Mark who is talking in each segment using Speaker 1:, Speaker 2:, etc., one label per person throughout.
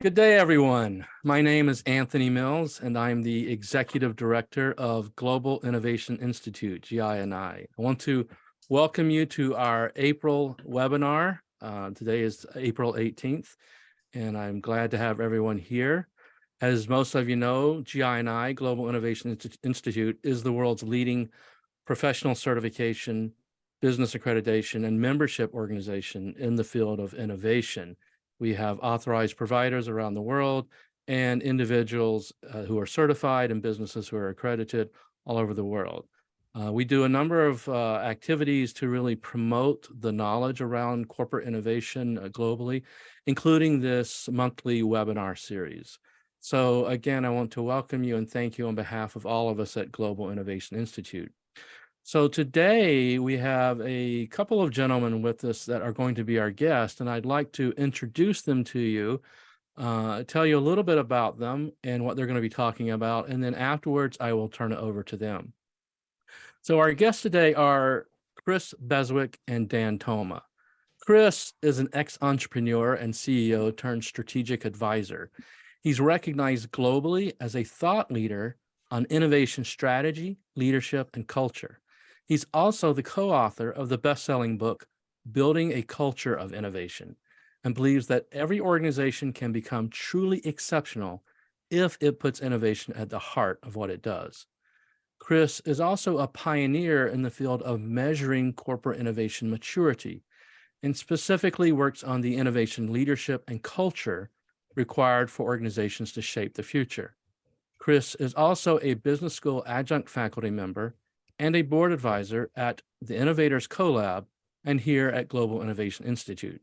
Speaker 1: Good day, everyone. My name is Anthony Mills, and I'm the Executive Director of Global Innovation Institute, GINI. I want to welcome you to our April webinar. Today is April 18th, and I'm glad to have everyone here. As most of you know, GINI, Global Innovation Institute, is the world's leading professional certification, business accreditation, and membership organization in the field of innovation. We have authorized providers around the world and individuals who are certified and businesses who are accredited all over the world. We do a number of activities to really promote the knowledge around corporate innovation globally, including this monthly webinar series. So again, I want to welcome you and thank you on behalf of all of us at Global Innovation Institute. So today we have a couple of gentlemen with us that are going to be our guests, and I'd like to introduce them to you, tell you a little bit about them and what they're going to be talking about, and then afterwards I will turn it over to them. So our guests today are Cris Beswick and Dan Toma. Cris is an ex-entrepreneur and CEO turned strategic advisor. He's recognized globally as a thought leader on innovation strategy, leadership, and culture. He's also the co-author of the best-selling book, Building a Culture of Innovation, and believes that every organization can become truly exceptional if it puts innovation at the heart of what it does. Cris is also a pioneer in the field of measuring corporate innovation maturity, and specifically works on the innovation leadership and culture required for organizations to shape the future. Cris is also a business school adjunct faculty member and a board advisor at the Innovators Collab and here at Global Innovation Institute.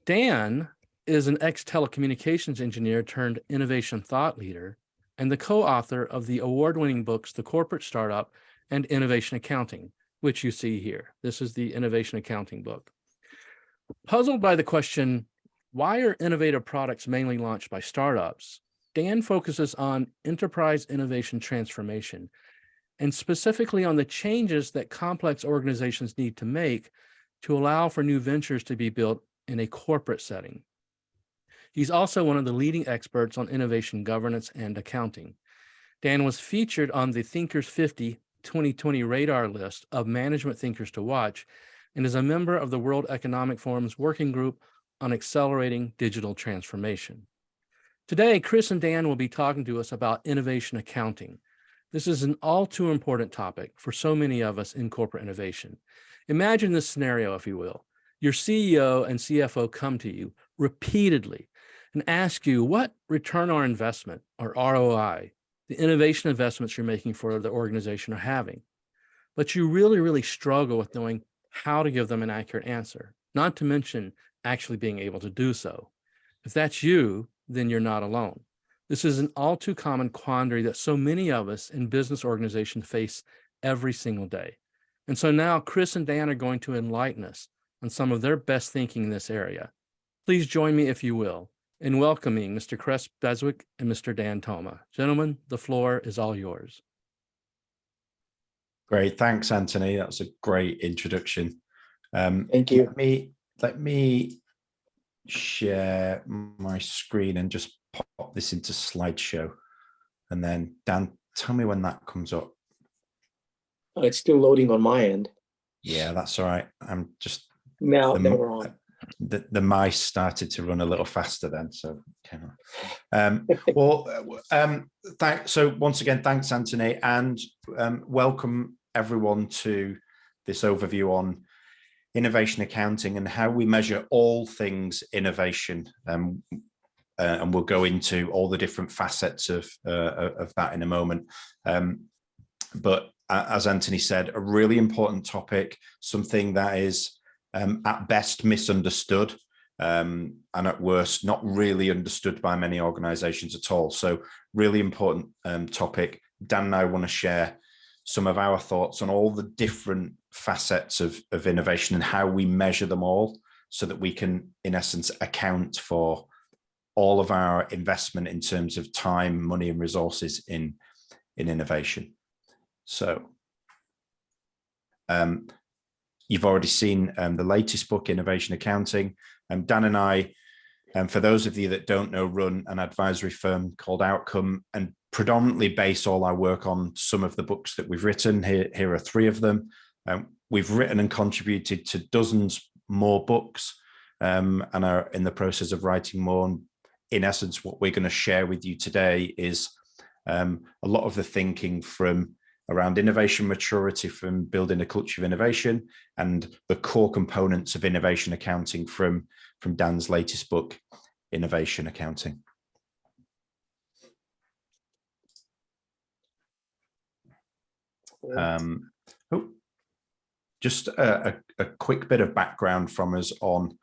Speaker 1: Dan is an ex-telecommunications engineer turned innovation thought leader and the co-author of the award-winning books, The Corporate Startup and Innovation Accounting, which you see here. This is the Innovation Accounting book. Puzzled by the question, why are innovative products mainly launched by startups? Dan focuses on enterprise innovation transformation, and specifically on the changes that complex organizations need to make to allow for new ventures to be built in a corporate setting. He's also one of the leading experts on innovation governance and accounting. Dan was featured on the Thinkers 50 2020 radar list of management thinkers to watch and is a member of the World Economic Forum's working group on accelerating digital transformation. Today, Cris and Dan will be talking to us about innovation accounting. This is an all too important topic for so many of us in corporate innovation. Imagine this scenario, if you will. Your CEO and CFO come to you repeatedly and ask you what return on investment, or ROI, the innovation investments you're making for the organization are having. But you really struggle with knowing how to give them an accurate answer, not to mention actually being able to do so. If that's you, then you're not alone. This is an all too common quandary that so many of us in business organizations face every single day. And so now Cris and Dan are going to enlighten us on some of their best thinking in this area. Please join me, if you will, in welcoming Mr. Cris Beswick and Mr. Dan Toma. Gentlemen, the floor is all yours.
Speaker 2: Great, thanks, Anthony. That was a great introduction.
Speaker 3: Thank you.
Speaker 2: Let me share my screen and just pop this into slideshow, and then Dan, tell me when that comes up.
Speaker 3: Oh, it's still loading on my end.
Speaker 2: Yeah, that's all right. I'm just
Speaker 3: now we're on.
Speaker 2: The mice started to run a little faster then, so so once again, thanks, Anthony, and welcome everyone to this overview on innovation accounting and how we measure all things innovation. And we'll go into all the different facets of that in a moment. But as Anthony said, a really important topic, something that is at best misunderstood, and at worst not really understood by many organizations at all. So really important topic. Dan and I want to share some of our thoughts on all the different facets of innovation and how we measure them all so that we can, in essence, account for all of our investment in terms of time, money, and resources in innovation. So you've already seen the latest book, Innovation Accounting. Dan and I And for those of you that don't know, run an advisory firm called Outcome and predominantly base all our work on some of the books that we've written. Here are 3 of them. We've written and contributed to dozens more books and are in the process of writing more. And in essence, what we're going to share with you today is a lot of the thinking from around innovation maturity, from building a culture of innovation, and the core components of innovation accounting from Dan's latest book, Innovation Accounting. Just a quick bit of background from us on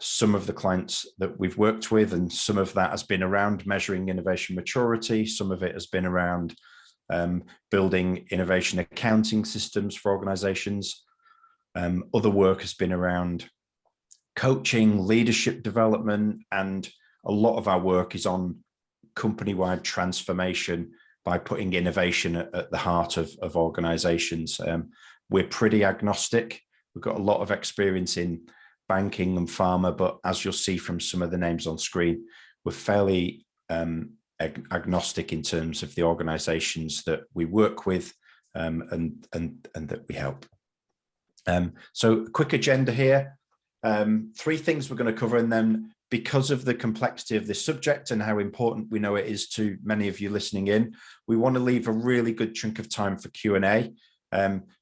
Speaker 2: some of the clients that we've worked with, and some of that has been around measuring innovation maturity. Some of it has been around building innovation accounting systems for organizations. Other work has been around coaching, leadership development, and a lot of our work is on company-wide transformation by putting innovation at the heart of organizations. We're pretty agnostic. We've got a lot of experience in banking and pharma, but as you'll see from some of the names on screen, we're fairly agnostic in terms of the organizations that we work with and that we help. So quick agenda here. 3 things we're going to cover, and then because of the complexity of this subject and how important we know it is to many of you listening in, we want to leave a really good chunk of time for Q&A.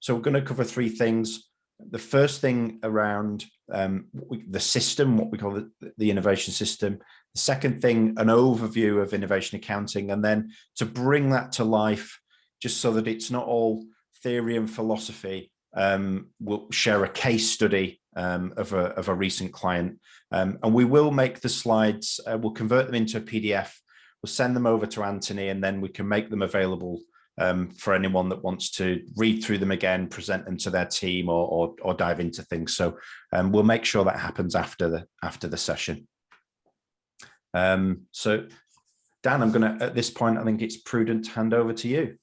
Speaker 2: So we're going to cover 3 things. The first thing around the system, what we call the innovation system. The second thing, an overview of innovation accounting, and then to bring that to life, just so that it's not all theory and philosophy, we'll share a case study of a recent client, and we will make the slides, we'll convert them into a PDF, we'll send them over to Anthony, and then we can make them available for anyone that wants to read through them again, present them to their team, or dive into things. So we'll make sure that happens after the session. So Dan, I'm going to, at this point, I think it's prudent to hand over to you.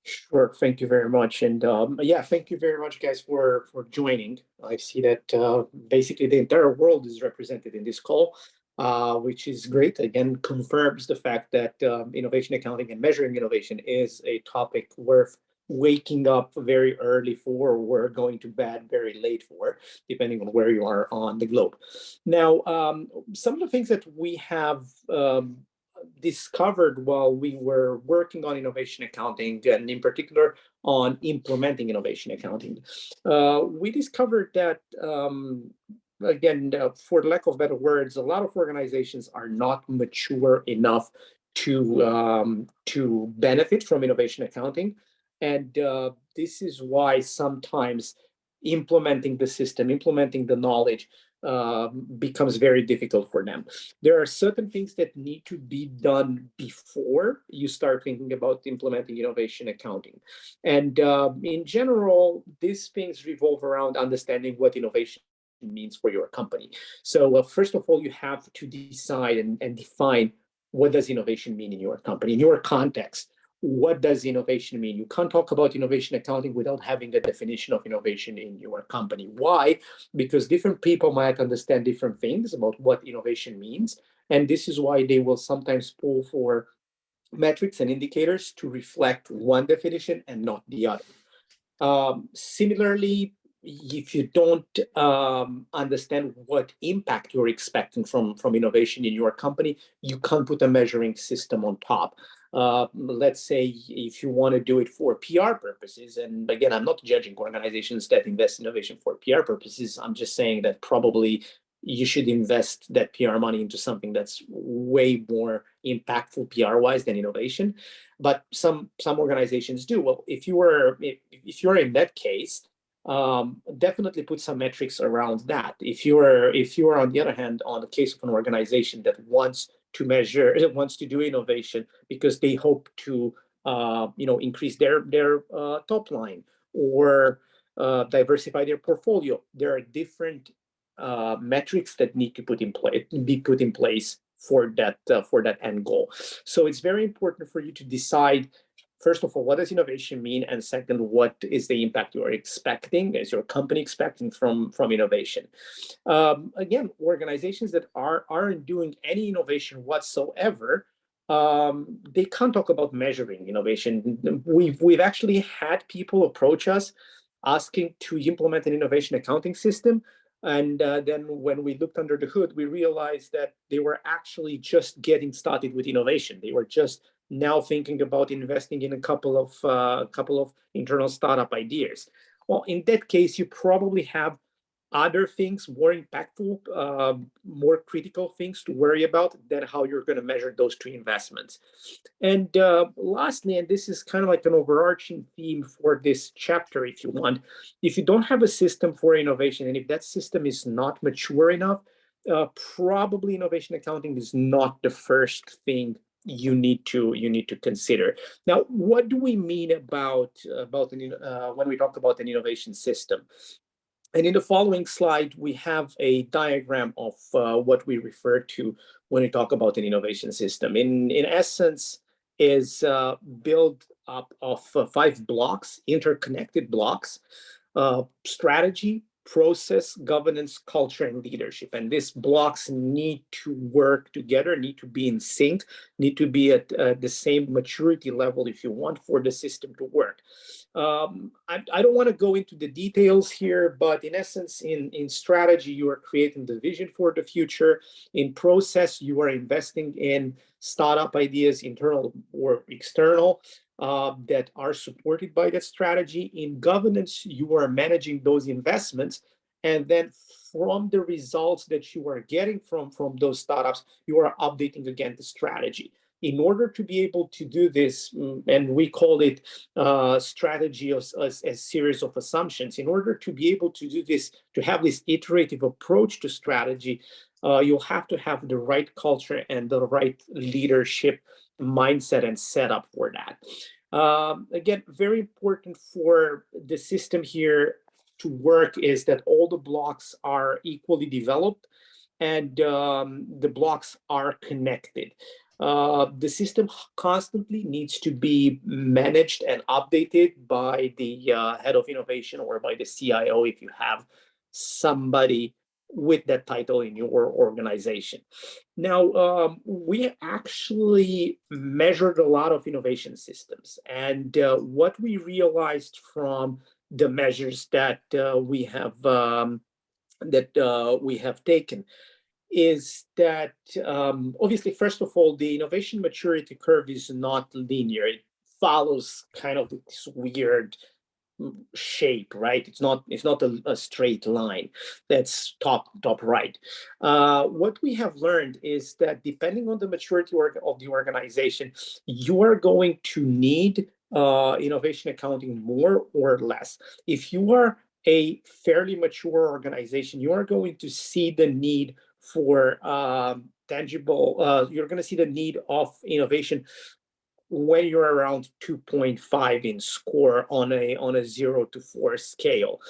Speaker 3: Sure. Thank you very much. And yeah, thank you very much, guys, for joining. I see that basically the entire world is represented in this call, which is great. Again, confirms the fact that innovation accounting and measuring innovation is a topic worth waking up very early for, or we're going to bed very late for, depending on where you are on the globe. Now, some of the things that we have discovered while we were working on innovation accounting, and in particular on implementing innovation accounting, we discovered that again, for lack of better words, a lot of organizations are not mature enough to benefit from innovation accounting, and this is why sometimes implementing the system, implementing the knowledge, becomes very difficult for them. There are certain things that need to be done before you start thinking about implementing innovation accounting. And in general, these things revolve around understanding what innovation means for your company. So first of all, you have to decide and define, what does innovation mean in your company, in your context? What does innovation mean? You can't talk about innovation accounting without having a definition of innovation in your company. Why? Because different people might understand different things about what innovation means. And this is why they will sometimes pull for metrics and indicators to reflect one definition and not the other. Similarly, if you don't understand what impact you're expecting from innovation in your company, you can't put a measuring system on top. Let's say if you want to do it for PR purposes, and again, I'm not judging organizations that invest in innovation for PR purposes. I'm just saying that probably you should invest that PR money into something that's way more impactful PR-wise than innovation. But some organizations do. Well, if you're in that case, definitely put some metrics around that. If you are on the other hand on the case of an organization that wants to do innovation because they hope to increase their top line or diversify their portfolio, there are different metrics that need to be put in place for that end goal. So it's very important for you to decide first of all, what does innovation mean? And second, what is the impact you are expecting, is your company expecting from innovation? Again, organizations that aren't doing any innovation whatsoever, they can't talk about measuring innovation. We've actually had people approach us asking to implement an innovation accounting system. And then when we looked under the hood, we realized that they were actually just getting started with innovation. They were just now thinking about investing in a couple of internal startup ideas. Well, in that case, you probably have other things more impactful, more critical things to worry about than how you're going to measure those two investments. And lastly, and this is kind of like an overarching theme for this chapter, if you want, if you don't have a system for innovation, and if that system is not mature enough, probably innovation accounting is not the first thing you need to consider. Now, what do we mean about when we talk about an innovation system? And in the following slide, we have a diagram of what we refer to when we talk about an innovation system. In essence, is built up of 5 blocks, interconnected blocks: strategy, process, governance, culture, and leadership. And these blocks need to work together, need to be in sync, need to be at the same maturity level, if you want, for the system to work. I don't want to go into the details here, but in essence, in strategy, you are creating the vision for the future. In process, you are investing in startup ideas, internal or external, that are supported by that strategy. In governance, you are managing those investments, and then from the results that you are getting from those startups, you are updating again the strategy. In order to be able to do this, and we call it strategy as a series of assumptions, in order to be able to do this, to have this iterative approach to strategy, you'll have to have the right culture and the right leadership mindset and setup for that. Again, very important for the system here to work is that all the blocks are equally developed and the blocks are connected. The system constantly needs to be managed and updated by the head of innovation or by the CIO if you have somebody with that title in your organization. Now, we actually measured a lot of innovation systems, and what we realized from the measures that we have taken is that obviously, first of all, the innovation maturity curve is not linear. It follows kind of this weird shape, right? It's not a straight line that's top right. What we have learned is that depending on the maturity of the organization, you are going to need innovation accounting more or less. If you are a fairly mature organization, you are going to see the need for tangible, you're going to see the need of innovation when you're around 2.5 in score on a 0 to 4 scale.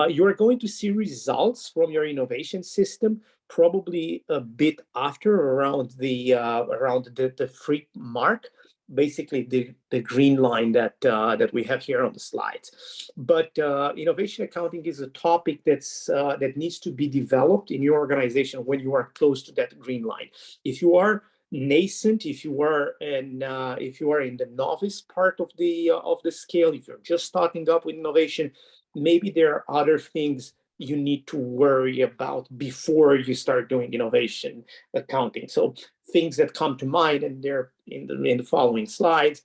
Speaker 3: You're going to see results from your innovation system probably a bit after around the 3 mark, basically the green line that we have here on the slides. But innovation accounting is a topic that needs to be developed in your organization when you are close to that green line. If you are nascent, if you are in the novice part of the scale, if you're just starting up with innovation, maybe there are other things you need to worry about before you start doing innovation accounting. So things that come to mind, and they're in the following slides,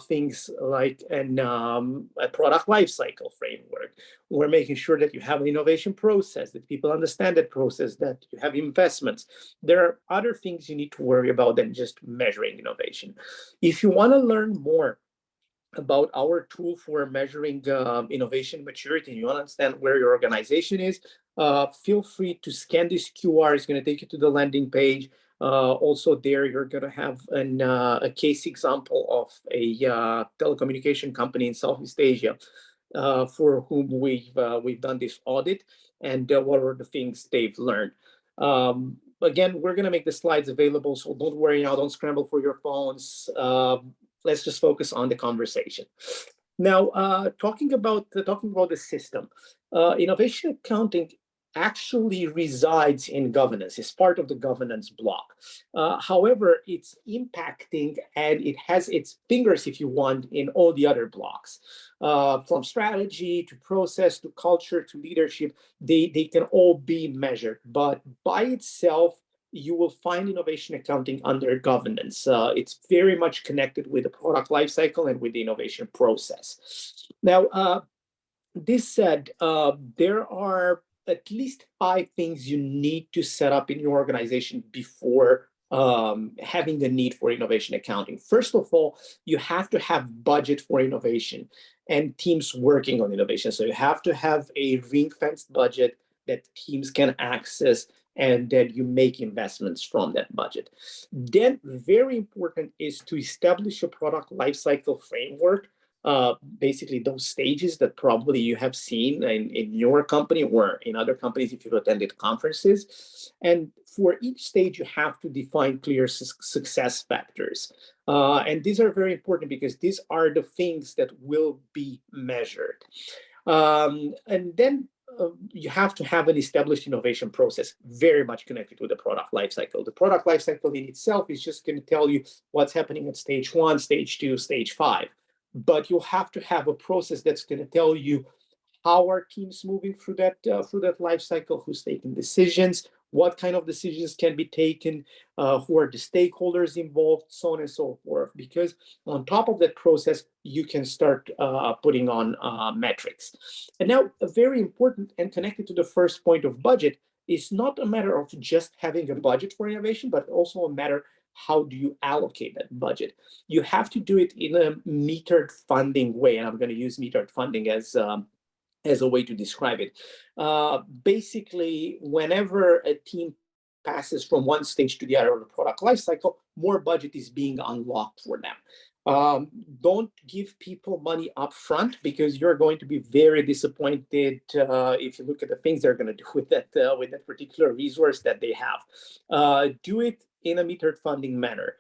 Speaker 3: things like a product lifecycle framework. We're making sure that you have an innovation process, that people understand that process, that you have investments. There are other things you need to worry about than just measuring innovation. If you want to learn more about our tool for measuring innovation maturity, and you want to understand where your organization is, feel free to scan this QR. It's going to take you to the landing page. Also there, you're going to have a case example of a telecommunication company in Southeast Asia for whom we've done this audit, and what are the things they've learned. Again, we're going to make the slides available, so don't worry now, don't scramble for your phones. let's just focus on the conversation. Now, talking about the system, innovation accounting actually resides in governance. It's part of the governance block. However, it's impacting and it has its fingers, if you want, in all the other blocks. From strategy to process to culture to leadership, they can all be measured. But by itself, you will find innovation accounting under governance. It's very much connected with the product lifecycle and with the innovation process. Now, this said, there are at least 5 things you need to set up in your organization before having the need for innovation accounting. First of all, you have to have budget for innovation and teams working on innovation. So you have to have a ring-fenced budget that teams can access, and then you make investments from that budget. Then, very important is to establish a product lifecycle framework. Basically those stages that probably you have seen in your company or in other companies if you've attended conferences. And for each stage, you have to define clear success factors. And these are very important because these are the things that will be measured. And then you have to have an established innovation process, very much connected with the product lifecycle. The product lifecycle in itself is just going to tell you what's happening at stage 1, stage 2, stage 5. But you have to have a process that's going to tell you how are teams moving through that life cycle, who's taking decisions, what kind of decisions can be taken, who are the stakeholders involved, so on and so forth. Because on top of that process, you can start putting on metrics. And now, very important and connected to the first point of budget, is not a matter of just having a budget for innovation, but also a matter how do you allocate that budget? You have to do it in a metered funding way, and I'm going to use metered funding as a way to describe it. Basically, whenever a team passes from one stage to the other of the product lifecycle, more budget is being unlocked for them. Don't give people money up front because you're going to be very disappointed if you look at the things they're going to do with that particular resource that they have. Do it in a metered funding manner.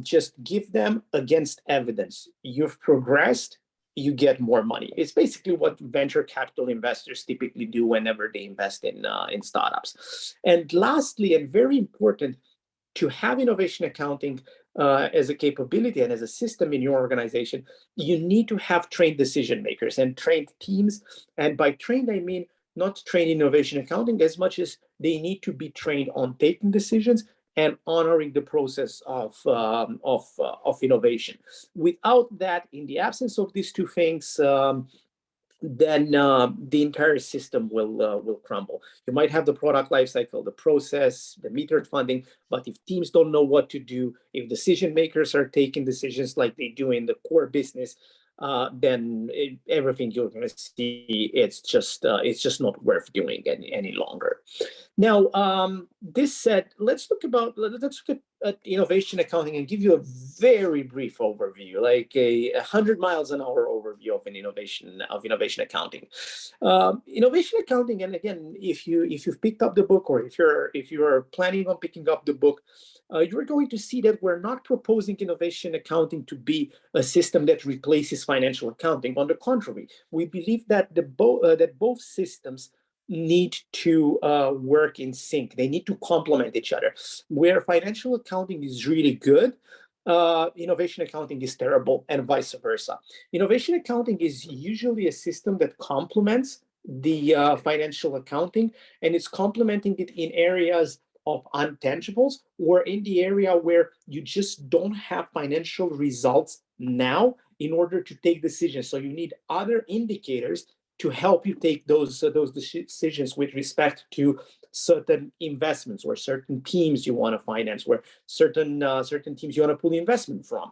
Speaker 3: Just give them against evidence. You've progressed, you get more money. It's basically what venture capital investors typically do whenever they invest in startups. And lastly, and very important, to have innovation accounting as a capability and as a system in your organization, you need to have trained decision makers and trained teams. And by trained, I mean not trained in innovation accounting as much as they need to be trained on taking decisions and honoring the process of innovation. Without that, in the absence of these two things, then the entire system will crumble. You might have the product lifecycle, the process, the metered funding, but if teams don't know what to do, if decision makers are taking decisions like they do in the core business, then everything you're going to see, it's just not worth doing any longer. Now, this said, let's look at innovation accounting and give you a very brief overview, like a 100 miles an hour overview of innovation accounting. Innovation accounting, and again, if you've picked up the book or if you're planning on picking up the book, you're going to see that we're not proposing innovation accounting to be a system that replaces financial accounting. On the contrary, we believe that both systems need to work in sync. They need to complement each other. Where financial accounting is really good, innovation accounting is terrible, and vice versa. Innovation accounting is usually a system that complements the financial accounting, and it's complementing it in areas of untangibles or in the area where you just don't have financial results now in order to take decisions. So you need other indicators to help you take those decisions with respect to certain investments or certain teams you want to finance, or certain teams you want to pull investment from.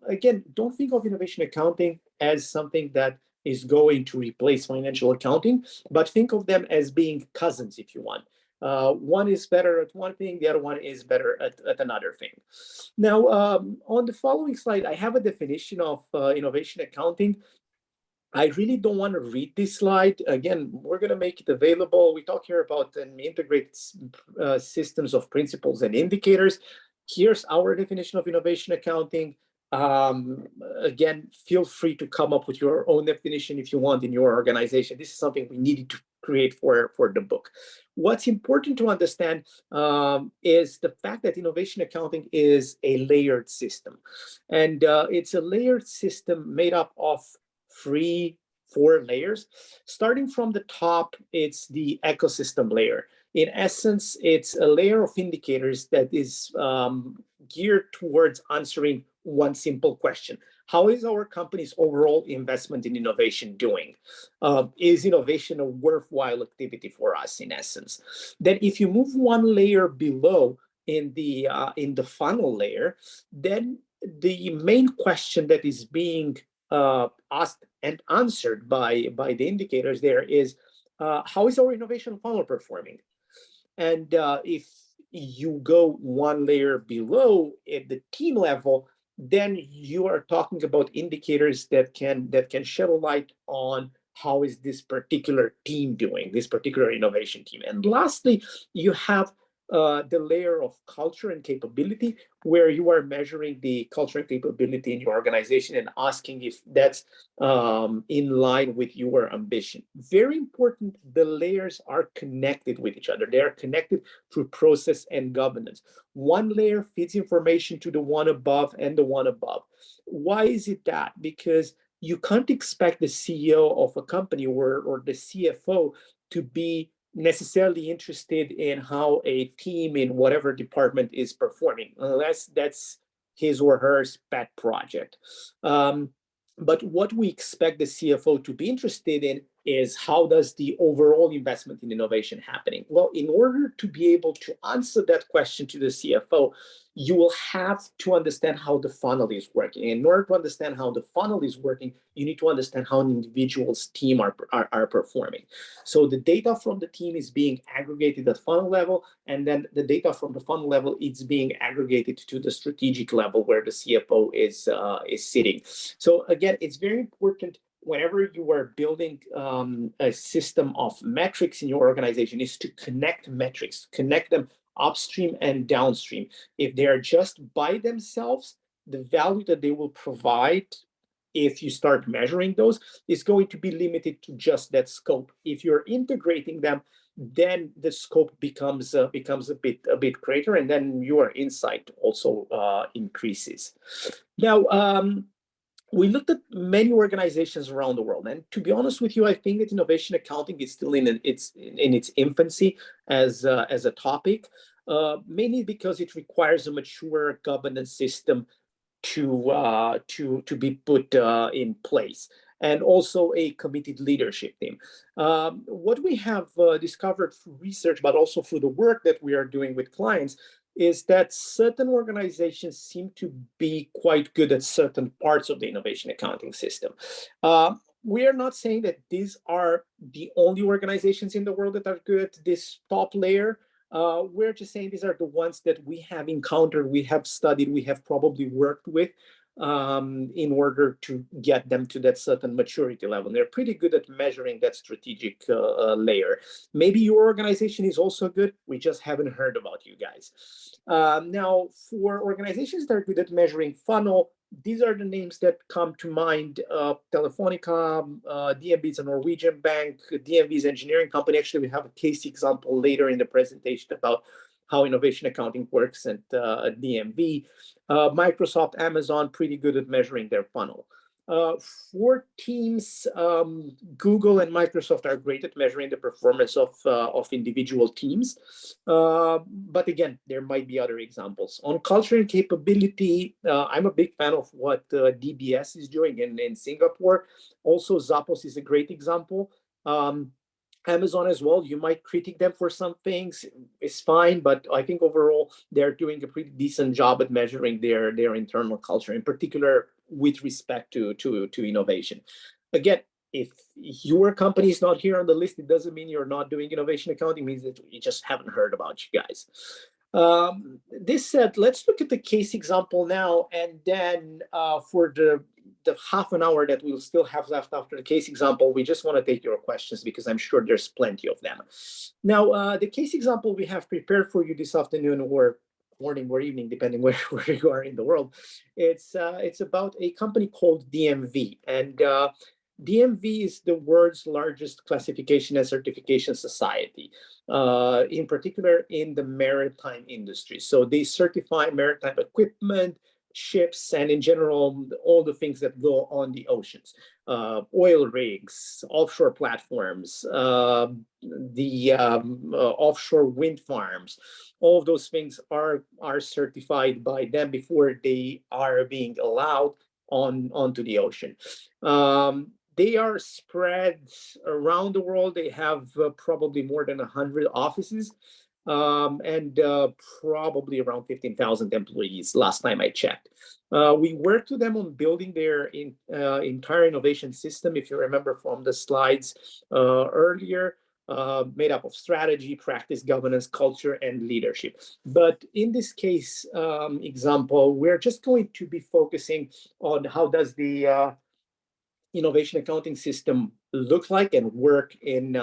Speaker 3: Again, don't think of innovation accounting as something that is going to replace financial accounting, but think of them as being cousins, if you want. One is better at one thing, the other one is better at another thing. Now, on the following slide, I have a definition of innovation accounting. I really don't want to read this slide. Again, we're going to make it available. We talk here about integrated systems of principles and indicators. Here's our definition of innovation accounting. Again, feel free to come up with your own definition if you want in your organization. This is something we needed to create for the book. What's important to understand is the fact that innovation accounting is a layered system. And it's a layered system made up of four layers. Starting from the top, it's the ecosystem layer. In essence, it's a layer of indicators that is geared towards answering one simple question. How is our company's overall investment in innovation doing? Is innovation a worthwhile activity for us, in essence? Then if you move one layer below in the funnel layer, then the main question that is being asked and answered by the indicators there is, how is our innovation funnel performing? And if you go one layer below at the team level, then you are talking about indicators that can shed a light on how is this particular team doing, this particular innovation team. And lastly, you have the layer of culture and capability, where you are measuring the culture and capability in your organization and asking if that's in line with your ambition. Very important, the layers are connected with each other. They are connected through process and governance. One layer feeds information to the one above and the one above. Why is it that? Because you can't expect the CEO of a company or the CFO to be necessarily interested in how a team in whatever department is performing, unless that's his or her pet project. But what we expect the CFO to be interested in is, how does the overall investment in innovation happening? Well, in order to be able to answer that question to the CFO, you will have to understand how the funnel is working. In order to understand how the funnel is working, you need to understand how an individual's team are performing. So the data from the team is being aggregated at funnel level, and then the data from the funnel level is being aggregated to the strategic level where the CFO is sitting. So again, it's very important whenever you are building a system of metrics in your organization, is to connect metrics, connect them upstream and downstream. If they are just by themselves, the value that they will provide, if you start measuring those, is going to be limited to just that scope. If you're integrating them, then the scope becomes a bit greater, and then your insight also increases. Now, we looked at many organizations around the world, and to be honest with you, I think that innovation accounting is still in its infancy as a topic, mainly because it requires a mature governance system to be put in place, and also a committed leadership team. What we have discovered through research, but also through the work that we are doing with clients, is that certain organizations seem to be quite good at certain parts of the innovation accounting system. We are not saying that these are the only organizations in the world that are good at this top layer. We're just saying these are the ones that we have encountered, we have studied, we have probably worked with in order to get them to that certain maturity level. And they're pretty good at measuring that strategic layer. Maybe your organization is also good, we just haven't heard about you guys. Now, for organizations that are good at measuring funnel, these are the names that come to mind. Telefonica, DNB is a Norwegian bank, DNV is an engineering company. Actually, we have a case example later in the presentation about how innovation accounting works at DNV. Microsoft, Amazon, pretty good at measuring their funnel. For teams, Google and Microsoft are great at measuring the performance of individual teams. But again, there might be other examples. On culture and capability, I'm a big fan of what DBS is doing in Singapore. Also, Zappos is a great example. Amazon as well, you might critique them for some things, it's fine, but I think overall they're doing a pretty decent job at measuring their internal culture, in particular with respect to innovation. Again, if your company is not here on the list, it doesn't mean you're not doing innovation accounting, it means that we just haven't heard about you guys. This said, let's look at the case example now, and then for the half an hour that we'll still have left after the case example, we just want to take your questions because I'm sure there's plenty of them. Now, the case example we have prepared for you this afternoon, or morning or evening, depending where you are in the world. It's about a company called DMV, and DMV is the world's largest classification and certification society, in particular in the maritime industry. So they certify maritime equipment, ships, and in general, all the things that go on the oceans. Oil rigs, offshore platforms, the offshore wind farms, all of those things are certified by them before they are being allowed onto the ocean. They are spread around the world. They have probably more than 100 offices, and probably around 15,000 employees last time I checked. We worked with them on building their entire innovation system, if you remember from the slides earlier, made up of strategy, practice, governance, culture, and leadership. But in this case example, we're just going to be focusing on how does the innovation accounting system look like and work in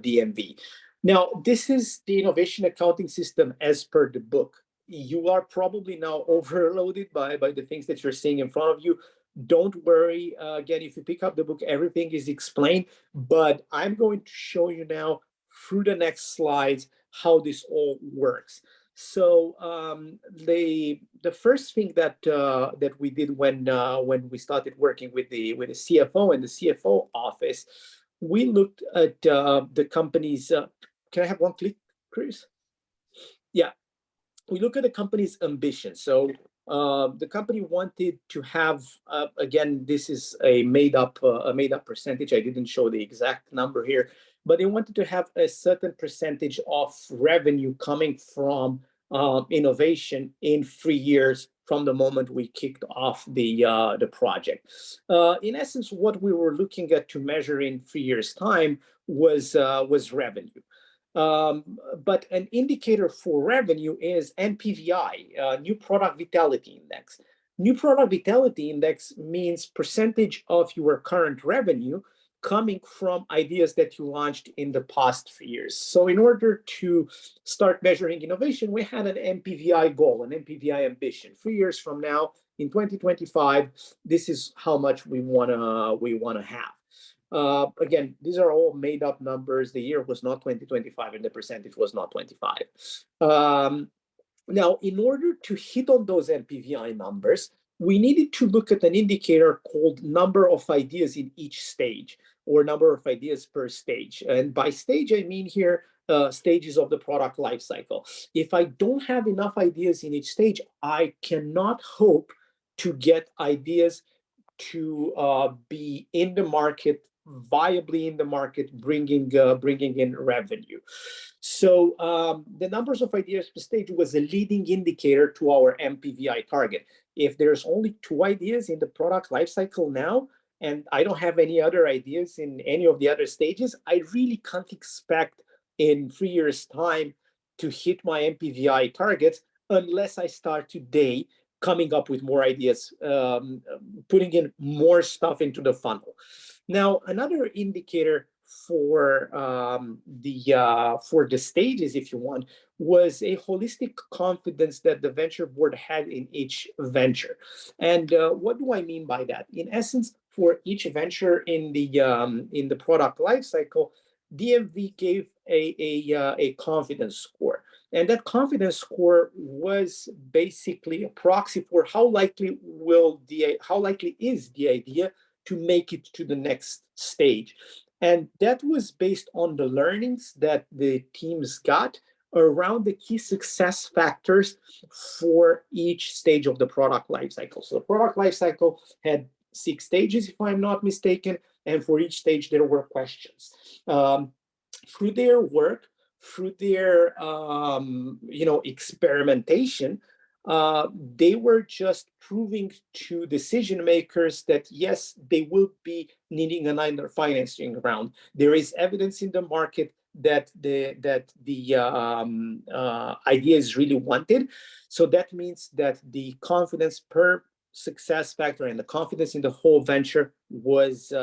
Speaker 3: DMV. Now, this is the innovation accounting system as per the book. You are probably now overloaded by the things that you're seeing in front of you. Don't worry. Again, if you pick up the book, everything is explained. But I'm going to show you now through the next slides how this all works. So the first thing that we did when we started working with the CFO and the CFO office, we looked at the company's. Can I have one click, Chris? Yeah, we look at the company's ambition. So the company wanted to have again, this is a made up percentage. I didn't show the exact number here, but they wanted to have a certain percentage of revenue coming from innovation in 3 years from the moment we kicked off the project. In essence, what we were looking at to measure in 3 years' time was revenue. But an indicator for revenue is NPVI, New Product Vitality Index. New Product Vitality Index means percentage of your current revenue coming from ideas that you launched in the past 3 years. So in order to start measuring innovation, we had an NPVI goal, an NPVI ambition. 3 years from now, in 2025, this is how much we wanna have. Again, these are all made up numbers. The year was not 2025 and the percentage was not 25. Now, in order to hit on those NPVI numbers, we needed to look at an indicator called number of ideas in each stage, or number of ideas per stage. And by stage, I mean here stages of the product lifecycle. If I don't have enough ideas in each stage, I cannot hope to get ideas to be in the market, viably in the market, bringing in revenue. So the numbers of ideas per stage was a leading indicator to our MPVI target. If there's only 2 ideas in the product lifecycle now, and I don't have any other ideas in any of the other stages, I really can't expect in 3 years' time to hit my MPVI targets unless I start today coming up with more ideas, putting in more stuff into the funnel. Now, another indicator for the stages, if you want, was a holistic confidence that the venture board had in each venture. And what do I mean by that? In essence, for each venture in the product lifecycle, DMV gave a confidence score. And that confidence score was basically a proxy for how likely is the idea to make it to the next stage. And that was based on the learnings that the teams got around the key success factors for each stage of the product lifecycle. So the product lifecycle had 6 stages, if I'm not mistaken, and for each stage there were questions. Through their work, through their experimentation, they were just proving to decision makers that yes, they will be needing another financing round. There is evidence in the market that the idea is really wanted. So that means that the confidence per success factor and the confidence in the whole venture was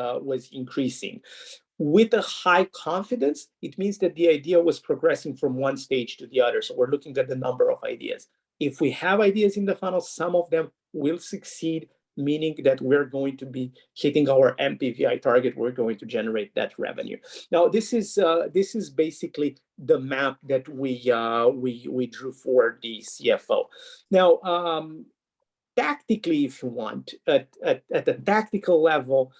Speaker 3: increasing. With a high confidence, it means that the idea was progressing from one stage to the other. So we're looking at the number of ideas. If we have ideas in the funnel, some of them will succeed, meaning that we're going to be hitting our MPVI target. We're going to generate that revenue. Now, this is basically the map that we drew for the CFO. Now, tactically, if you want, at the tactical level,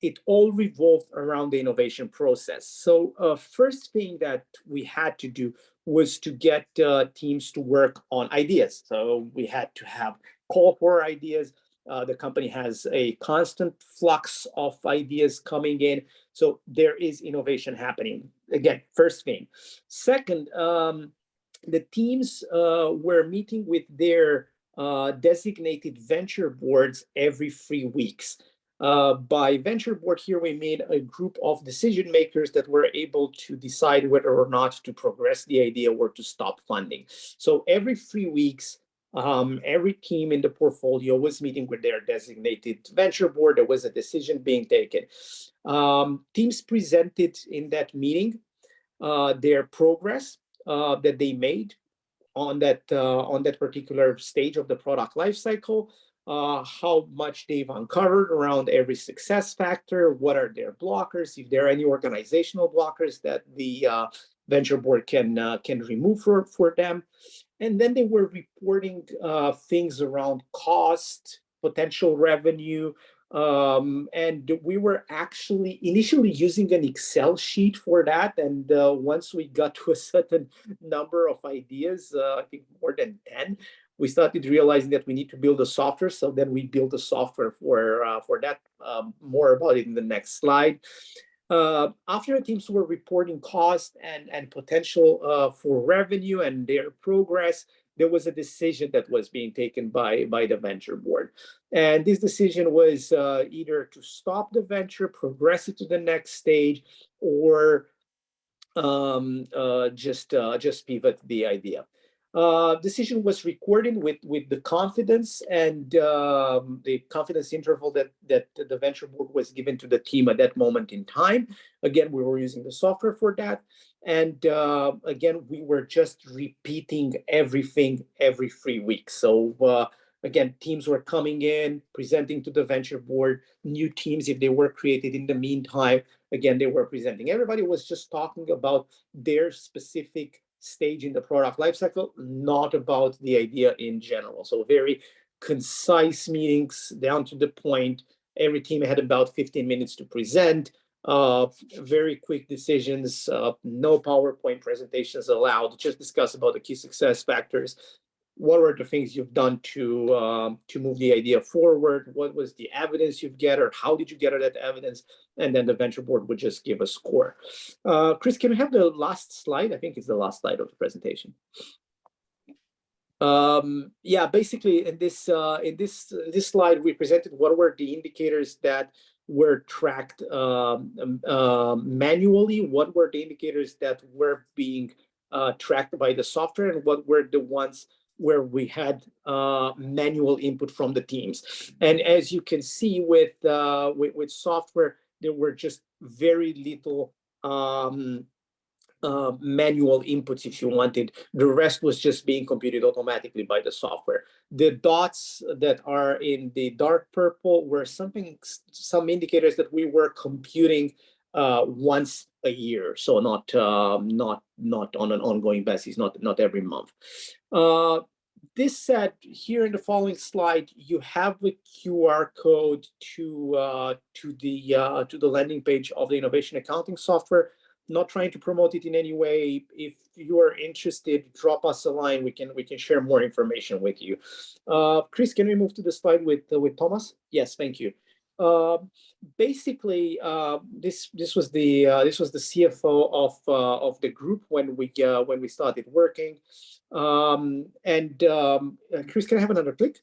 Speaker 3: it all revolved around the innovation process. So first thing that we had to do was to get teams to work on ideas. So we had to have call for ideas. The company has a constant flux of ideas coming in. So there is innovation happening. Again, first thing. Second, the teams were meeting with their designated venture boards every 3 weeks. By venture board here, we made a group of decision makers that were able to decide whether or not to progress the idea or to stop funding. So every 3 weeks, every team in the portfolio was meeting with their designated venture board. There was a decision being taken. Teams presented in that meeting their progress that they made on that particular stage of the product lifecycle, how much they've uncovered around every success factor, what are their blockers, if there are any organizational blockers that the venture board can remove for them. And then they were reporting things around cost, potential revenue, and we were actually initially using an Excel sheet for that. And once we got to a certain number of ideas, I think more than 10, we started realizing that we need to build a software. So then we built a software for that. More about it in the next slide. After the teams were reporting cost and potential for revenue and their progress, there was a decision that was being taken by the venture board. And this decision was either to stop the venture, progress it to the next stage, or just pivot the idea. Decision was recorded with the confidence and the confidence interval that the venture board was given to the team at that moment in time. Again, we were using the software for that. And again, we were just repeating everything every 3 weeks. So again, teams were coming in, presenting to the venture board, new teams, if they were created in the meantime, again, they were presenting. Everybody was just talking about their specific stage in the product lifecycle, not about the idea in general. So very concise meetings, down to the point. Every team had about 15 minutes to present. Very quick decisions, no PowerPoint presentations allowed. Just discuss about the key success factors. What were the things you've done to move the idea forward? What was the evidence you've gathered? How did you gather that evidence? And then the venture board would just give a score. Cris, can we have the last slide? I think it's the last slide of the presentation. Yeah, basically in this slide, we presented what were the indicators that were tracked manually, what were the indicators that were being tracked by the software, and what were the ones where we had manual input from the teams. And as you can see with software, there were just very little manual inputs, if you wanted. The rest was just being computed automatically by the software. The dots that are in the dark purple were some indicators that we were computing once a year, so not on an ongoing basis, not every month. This said, here in the following slide, you have the QR code to the landing page of the innovation accounting software. Not trying to promote it in any way. If you are interested, drop us a line. We can share more information with you. Cris, can we move to the slide with Thomas? Yes, thank you. Basically, this was the CFO of the group when we started working. Cris, can I have another click?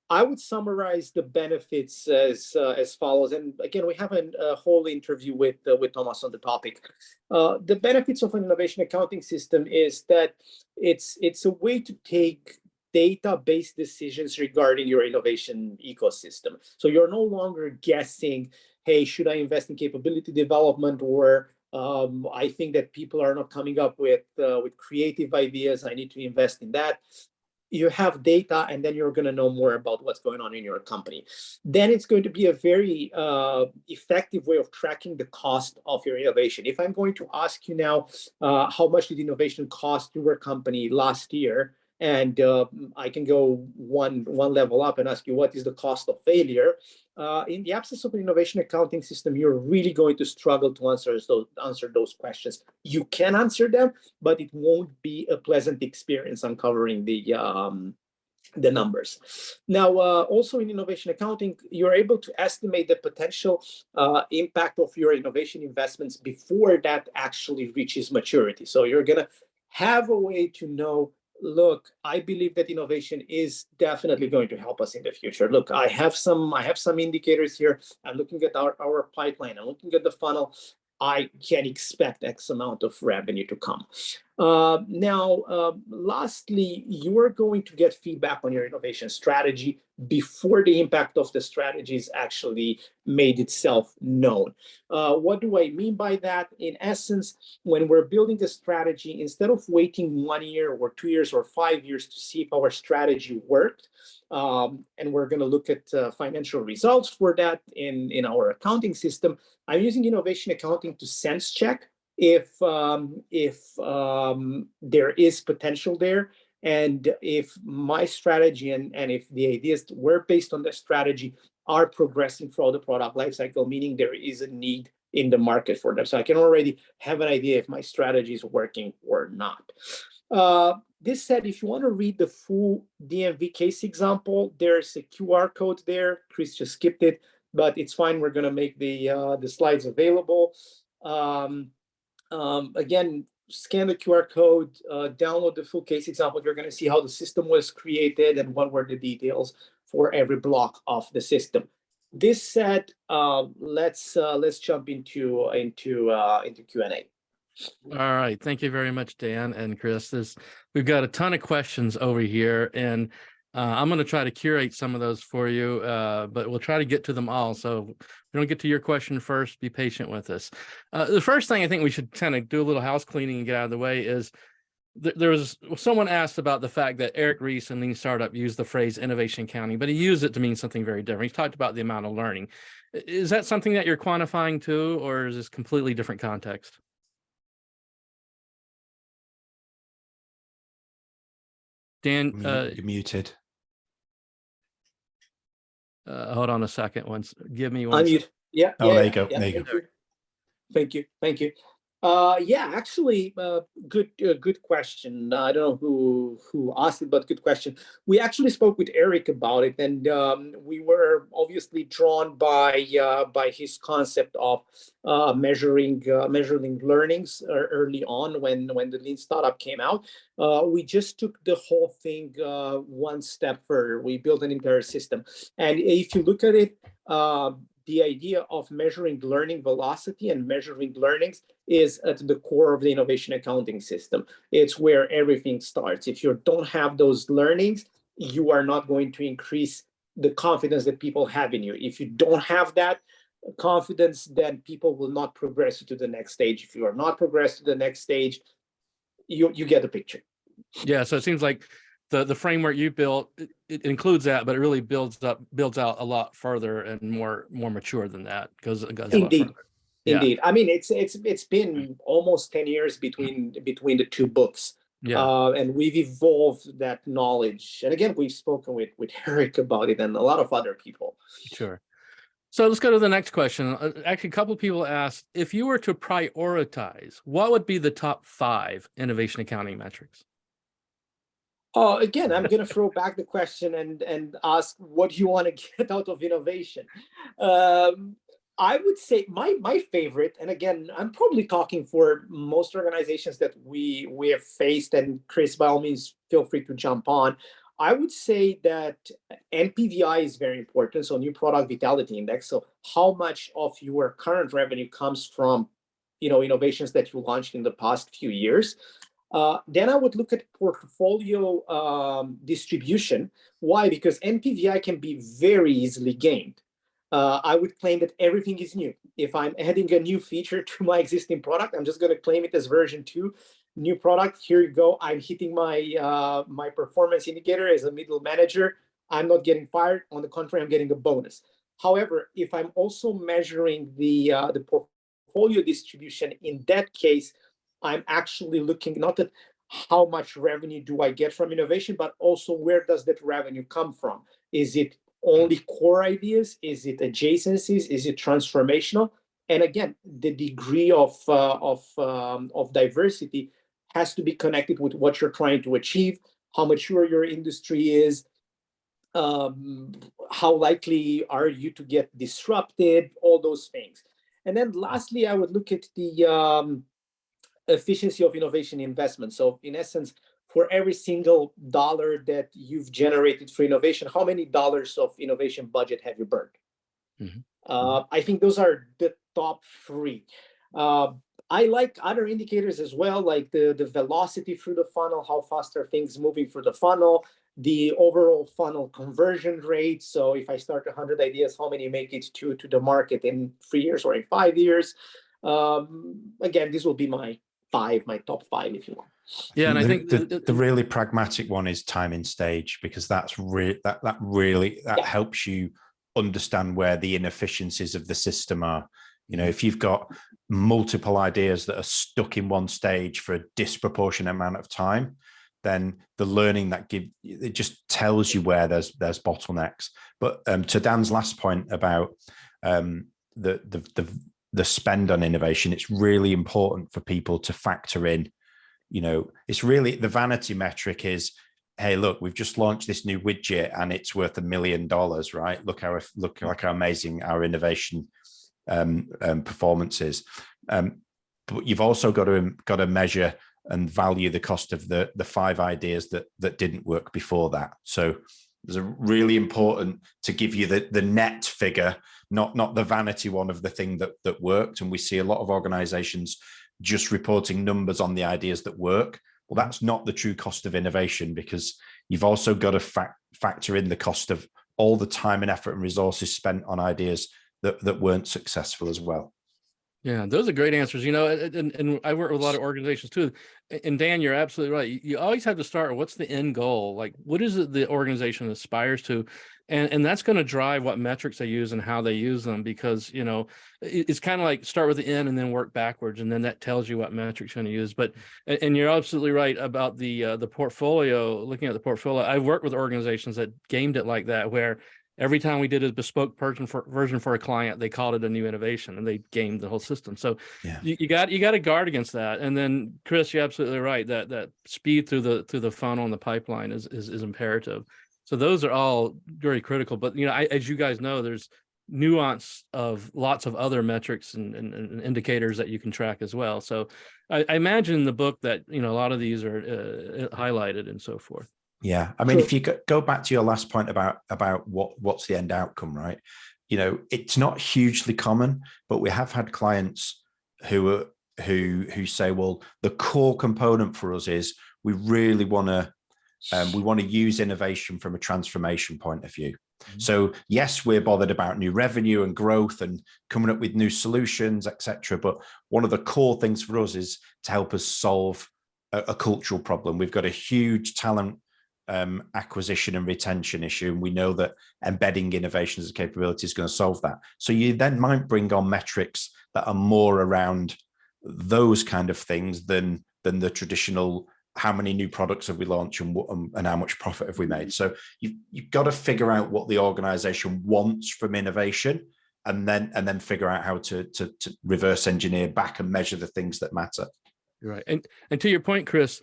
Speaker 3: I would summarize the benefits as follows. And again, we have a whole interview with Thomas on the topic. The benefits of an innovation accounting system is that it's a way to take data-based decisions regarding your innovation ecosystem. So you're no longer guessing hey, should I invest in capability development, or I think that people are not coming up with creative ideas, I need to invest in that. You have data, and then you're going to know more about what's going on in your company. Then it's going to be a very effective way of tracking the cost of your innovation. If I'm going to ask you now, how much did innovation cost your company last year? And I can go one level up and ask you, what is the cost of failure? In the absence of an innovation accounting system, you're really going to struggle to answer those questions. You can answer them, but it won't be a pleasant experience uncovering the numbers. Now, also in innovation accounting, you're able to estimate the potential impact of your innovation investments before that actually reaches maturity. So you're going to have a way to know, look, I believe that innovation is definitely going to help us in the future. Look, I have some indicators here. I'm looking at our pipeline. I'm looking at the funnel. I can expect X amount of revenue to come. Lastly, you are going to get feedback on your innovation strategy before the impact of the strategy is actually made itself known. What do I mean by that? In essence, when we're building a strategy, instead of waiting 1 year or 2 years or 5 years to see if our strategy worked, and we're going to look at financial results for that in our accounting system, I'm using innovation accounting to sense check if there is potential there, and if my strategy and if the ideas were based on the strategy are progressing throughout the product lifecycle, meaning there is a need in the market for them. So I can already have an idea if my strategy is working or not. This said, if you want to read the full DMV case example, there's a QR code there. Cris just skipped it, but it's fine. We're going to make the slides available. Again, scan the QR code, download the full case example. You're going to see how the system was created and what were the details for every block of the system. This said, let's jump into Q&A.
Speaker 1: All right. Thank you very much, Dan and Cris. We've got a ton of questions over here, and I'm going to try to curate some of those for you, but we'll try to get to them all. So if we don't get to your question first, be patient with us. The first thing I think we should kind of do a little house cleaning and get out of the way is there was someone asked about the fact that Eric Ries in Lean Startup used the phrase innovation accounting, but he used it to mean something very different. He talked about the amount of learning. Is that something that you're quantifying too, or is this completely different context? Dan,
Speaker 2: you're muted.
Speaker 1: Hold on a second. Give me one.
Speaker 3: Unmute. Yeah.
Speaker 2: Oh,
Speaker 3: yeah,
Speaker 2: there you go.
Speaker 3: yeah.
Speaker 2: There you go.
Speaker 3: Thank you. Yeah, actually, good question. I don't know who asked it, but good question. We actually spoke with Eric about it, and we were obviously drawn by his concept of measuring learnings early on when the Lean Startup came out. We just took the whole thing one step further. We built an entire system, and if you look at it, the idea of measuring learning velocity and measuring learnings is at the core of the innovation accounting system. It's where everything starts. If you don't have those learnings, you are not going to increase the confidence that people have in you. If you don't have that confidence, then people will not progress to the next stage. If you are not progressed to the next stage, you get the picture.
Speaker 1: Yeah, so it seems like the framework you built, it includes that, but it really builds out a lot further and more mature than that. Goes
Speaker 3: Indeed.
Speaker 1: Yeah.
Speaker 3: Indeed. I mean, it's been almost 10 years between the two books.
Speaker 1: Yeah.
Speaker 3: And we've evolved that knowledge. And again, we've spoken with Eric about it and a lot of other people.
Speaker 1: Sure. So let's go to the next question. Actually, a couple of people asked, if you were to prioritize, what would be the top 5 innovation accounting metrics?
Speaker 3: Again, I'm going to throw back the question and ask, what do you want to get out of innovation? I would say my favorite, and again, I'm probably talking for most organizations that we have faced, and Cris, by all means, feel free to jump on. I would say that NPVI is very important, so New Product Vitality Index. So how much of your current revenue comes from, innovations that you launched in the past few years. Then I would look at portfolio distribution. Why? Because NPVI can be very easily gained. I would claim that everything is new. If I'm adding a new feature to my existing product, I'm just going to claim it as version 2, new product. Here you go. I'm hitting my my performance indicator as a middle manager. I'm not getting fired. On the contrary, I'm getting a bonus. However, if I'm also measuring the portfolio distribution, in that case, I'm actually looking not at how much revenue do I get from innovation, but also where does that revenue come from? Is it only core ideas? Is it adjacencies? Is it transformational? And again, the degree of diversity has to be connected with what you're trying to achieve, how mature your industry is, how likely are you to get disrupted, all those things. And then lastly, I would look at the efficiency of innovation investment. So in essence, for every single dollar that you've generated for innovation, how many dollars of innovation budget have you burned? I think those are the top 3. I like other indicators as well, like the velocity through the funnel, how fast are things moving through the funnel, the overall funnel conversion rate. So if I start 100 ideas, how many make it to the market in 3 years or in 5 years? Again, this will be my top 5, if you want.
Speaker 1: Yeah, and I think
Speaker 2: the really pragmatic one is time in stage, because that's that really helps you understand where the inefficiencies of the system are. You know, if you've got multiple ideas that are stuck in one stage for a disproportionate amount of time, then the learning that it just tells you where there's bottlenecks. But to Dan's last point about the spend on innovation, it's really important for people to factor in. You know, it's really the vanity metric is, hey, look, we've just launched this new widget and it's worth $1 million, right? Look how amazing our innovation performance is. But you've also got to measure and value the cost of the 5 ideas that didn't work before that. So it's really important to give you the net figure, not the vanity one of the thing that worked. And we see a lot of organizations just reporting numbers on the ideas that work. Well, that's not the true cost of innovation, because you've also got to factor in the cost of all the time and effort and resources spent on ideas that weren't successful as well.
Speaker 1: Yeah, those are great answers. You know, and I work with a lot of organizations too. And Dan, you're absolutely right. You always have to start with what's the end goal? Like, what is it the organization aspires to? And that's going to drive what metrics they use and how they use them, because, you know, it's kind of like start with the end and then work backwards. And then that tells you what metrics you're going to use. And you're absolutely right about the portfolio, looking at the portfolio. I've worked with organizations that gamed it like that, where every time we did a bespoke version for a client, they called it a new innovation and they gamed the whole system. So yeah, you got to guard against that. And then Cris, you're absolutely right. That speed through the funnel and the pipeline is imperative. So those are all very critical. But, you know, as you guys know, there's nuance of lots of other metrics and indicators that you can track as well. So I imagine in the book that, you know, a lot of these are highlighted and so forth.
Speaker 2: Yeah, I mean, if you go back to your last point about what's the end outcome, right? You know, it's not hugely common, but we have had clients who say, well, the core component for us is we really want to use innovation from a transformation point of view. Mm-hmm. So yes, we're bothered about new revenue and growth and coming up with new solutions, etc. But one of the core things for us is to help us solve a cultural problem. We've got a huge talent acquisition and retention issue, and we know that embedding innovation as a capability is going to solve that. So you then might bring on metrics that are more around those kind of things than the traditional how many new products have we launched and how much profit have we made. So you've got to figure out what the organization wants from innovation, and then figure out how to reverse engineer back and measure the things that matter.
Speaker 1: Right. And to your point, Cris,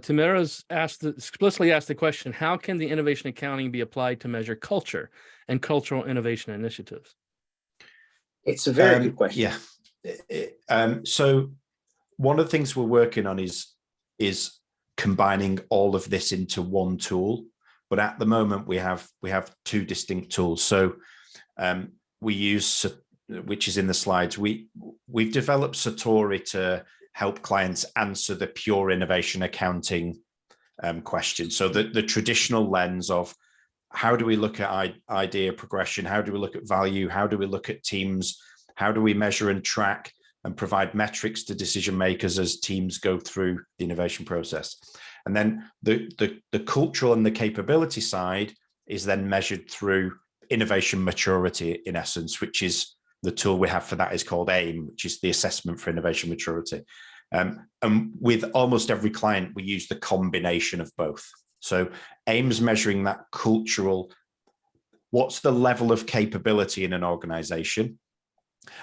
Speaker 1: Tamara's explicitly asked the question, how can the innovation accounting be applied to measure culture and cultural innovation initiatives?
Speaker 3: It's a very good question.
Speaker 2: Yeah. So one of the things we're working on is combining all of this into one tool. But at the moment, we have 2 distinct tools. So we use, which is in the slides, we've developed Satori to help clients answer the pure innovation accounting question. So the traditional lens of how do we look at idea progression? How do we look at value? How do we look at teams? How do we measure and track and provide metrics to decision makers as teams go through the innovation process? And then the cultural and the capability side is then measured through innovation maturity, in essence, which is the tool we have for that is called AIM, which is the assessment for innovation maturity. And with almost every client, we use the combination of both. So AIM's measuring that cultural, what's the level of capability in an organization,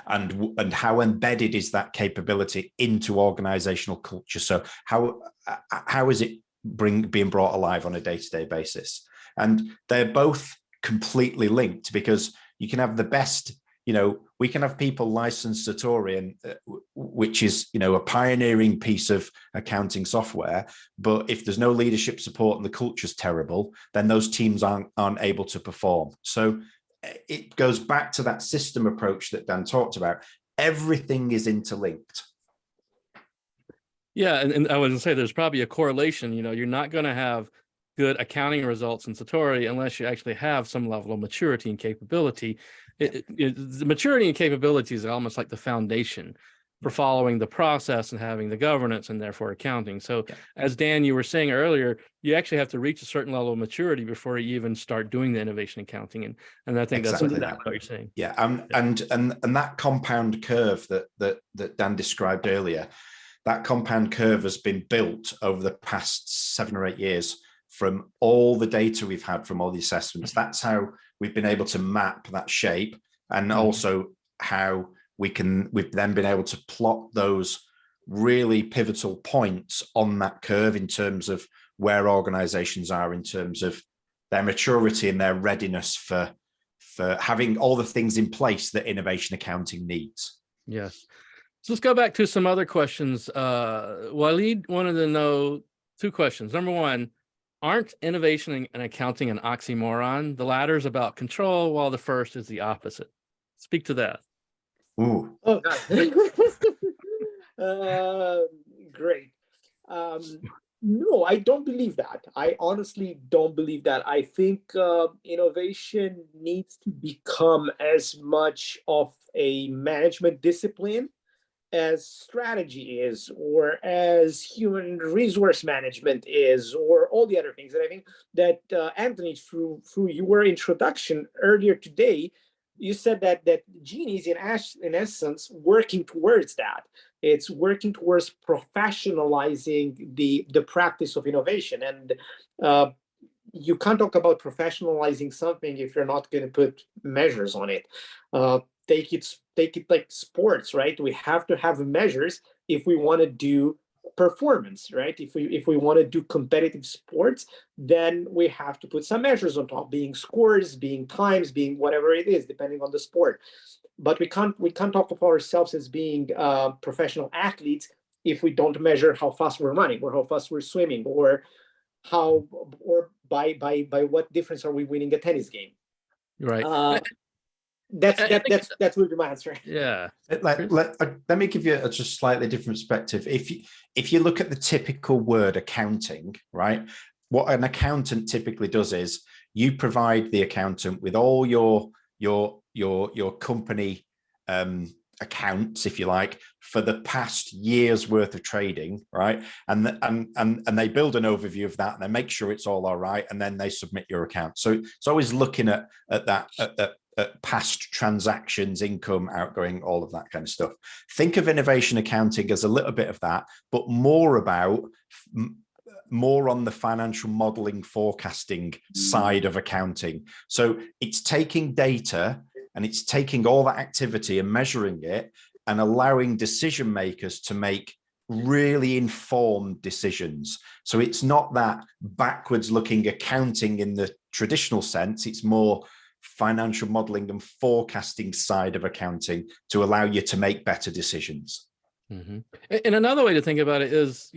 Speaker 2: and how embedded is that capability into organizational culture? So how is it being brought alive on a day-to-day basis? And they're both completely linked, because you can have the best, we can have people licensed Satori, which is, a pioneering piece of accounting software. But if there's no leadership support and the culture's terrible, then those teams aren't able to perform. So it goes back to that system approach that Dan talked about. Everything is interlinked.
Speaker 1: Yeah, and I was going to say there's probably a correlation. You're not going to have good accounting results in Satori unless you actually have some level of maturity and capability. The maturity and capability is almost like the foundation for following the process and having the governance and therefore accounting. So as Dan, you were saying earlier, you actually have to reach a certain level of maturity before you even start doing the innovation accounting. And I think
Speaker 2: Exactly
Speaker 1: that's what you're saying.
Speaker 2: Yeah. And that compound curve that Dan described earlier, that compound curve has been built over the past 7 or 8 years from all the data we've had from all the assessments. That's how we've been able to map that shape, and also how we've then been able to plot those really pivotal points on that curve in terms of where organizations are in terms of their maturity and their readiness for having all the things in place that innovation accounting needs.
Speaker 1: Yes. So let's go back to some other questions. Waleed wanted to know 2 questions. Number one, aren't innovation and accounting an oxymoron? The latter is about control, while the first is the opposite. Speak to that.
Speaker 2: Ooh.
Speaker 3: Oh, great. No, I don't believe that. I honestly don't believe that. I think innovation needs to become as much of a management discipline as strategy is, or as human resource management is, or all the other things. And I think that Anthony, through your introduction earlier today, you said that Gene is in essence working towards that. It's working towards professionalizing the practice of innovation. And you can't talk about professionalizing something if you're not going to put measures on it. Take it like sports, right? We have to have measures if we want to do performance, right? If we want to do competitive sports, then we have to put some measures on top, being scores, being times, being whatever it is, depending on the sport. But we can't talk of ourselves as being professional athletes if we don't measure how fast we're running, or how fast we're swimming, or by what difference are we winning a tennis game.
Speaker 1: Right.
Speaker 3: That would be my answer.
Speaker 1: Yeah.
Speaker 2: Let me give you a just slightly different perspective. If you look at the typical word accounting, right? What an accountant typically does is you provide the accountant with all your company accounts, if you like, for the past year's worth of trading, right? And they build an overview of that, and they make sure it's all right, and then they submit your account. So it's always looking at that at past transactions, income, outgoing, all of that kind of stuff. Think of innovation accounting as a little bit of that, but more on the financial modeling, forecasting side of accounting. So it's taking data and it's taking all that activity and measuring it and allowing decision makers to make really informed decisions. So it's not that backwards looking accounting in the traditional sense. It's more financial modeling and forecasting side of accounting to allow you to make better decisions.
Speaker 1: Mm-hmm. And another way to think about it is,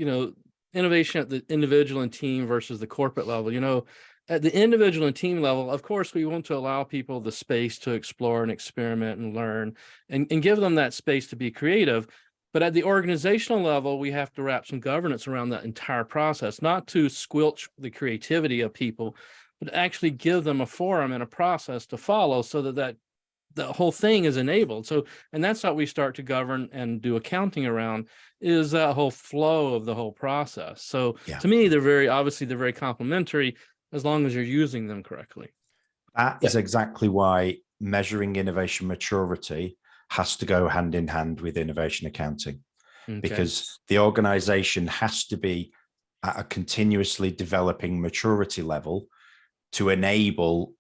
Speaker 1: innovation at the individual and team versus the corporate level. At the individual and team level, of course, we want to allow people the space to explore and experiment and learn and give them that space to be creative. But at the organizational level, we have to wrap some governance around that entire process, not to squelch the creativity of people, but actually give them a forum and a process to follow so that the whole thing is enabled. So, and that's how we start to govern and do accounting around, is that whole flow of the whole process. So to me, they're very complementary as long as you're using them correctly.
Speaker 2: That is exactly why measuring innovation maturity has to go hand in hand with innovation accounting, because the organization has to be at a continuously developing maturity level to enable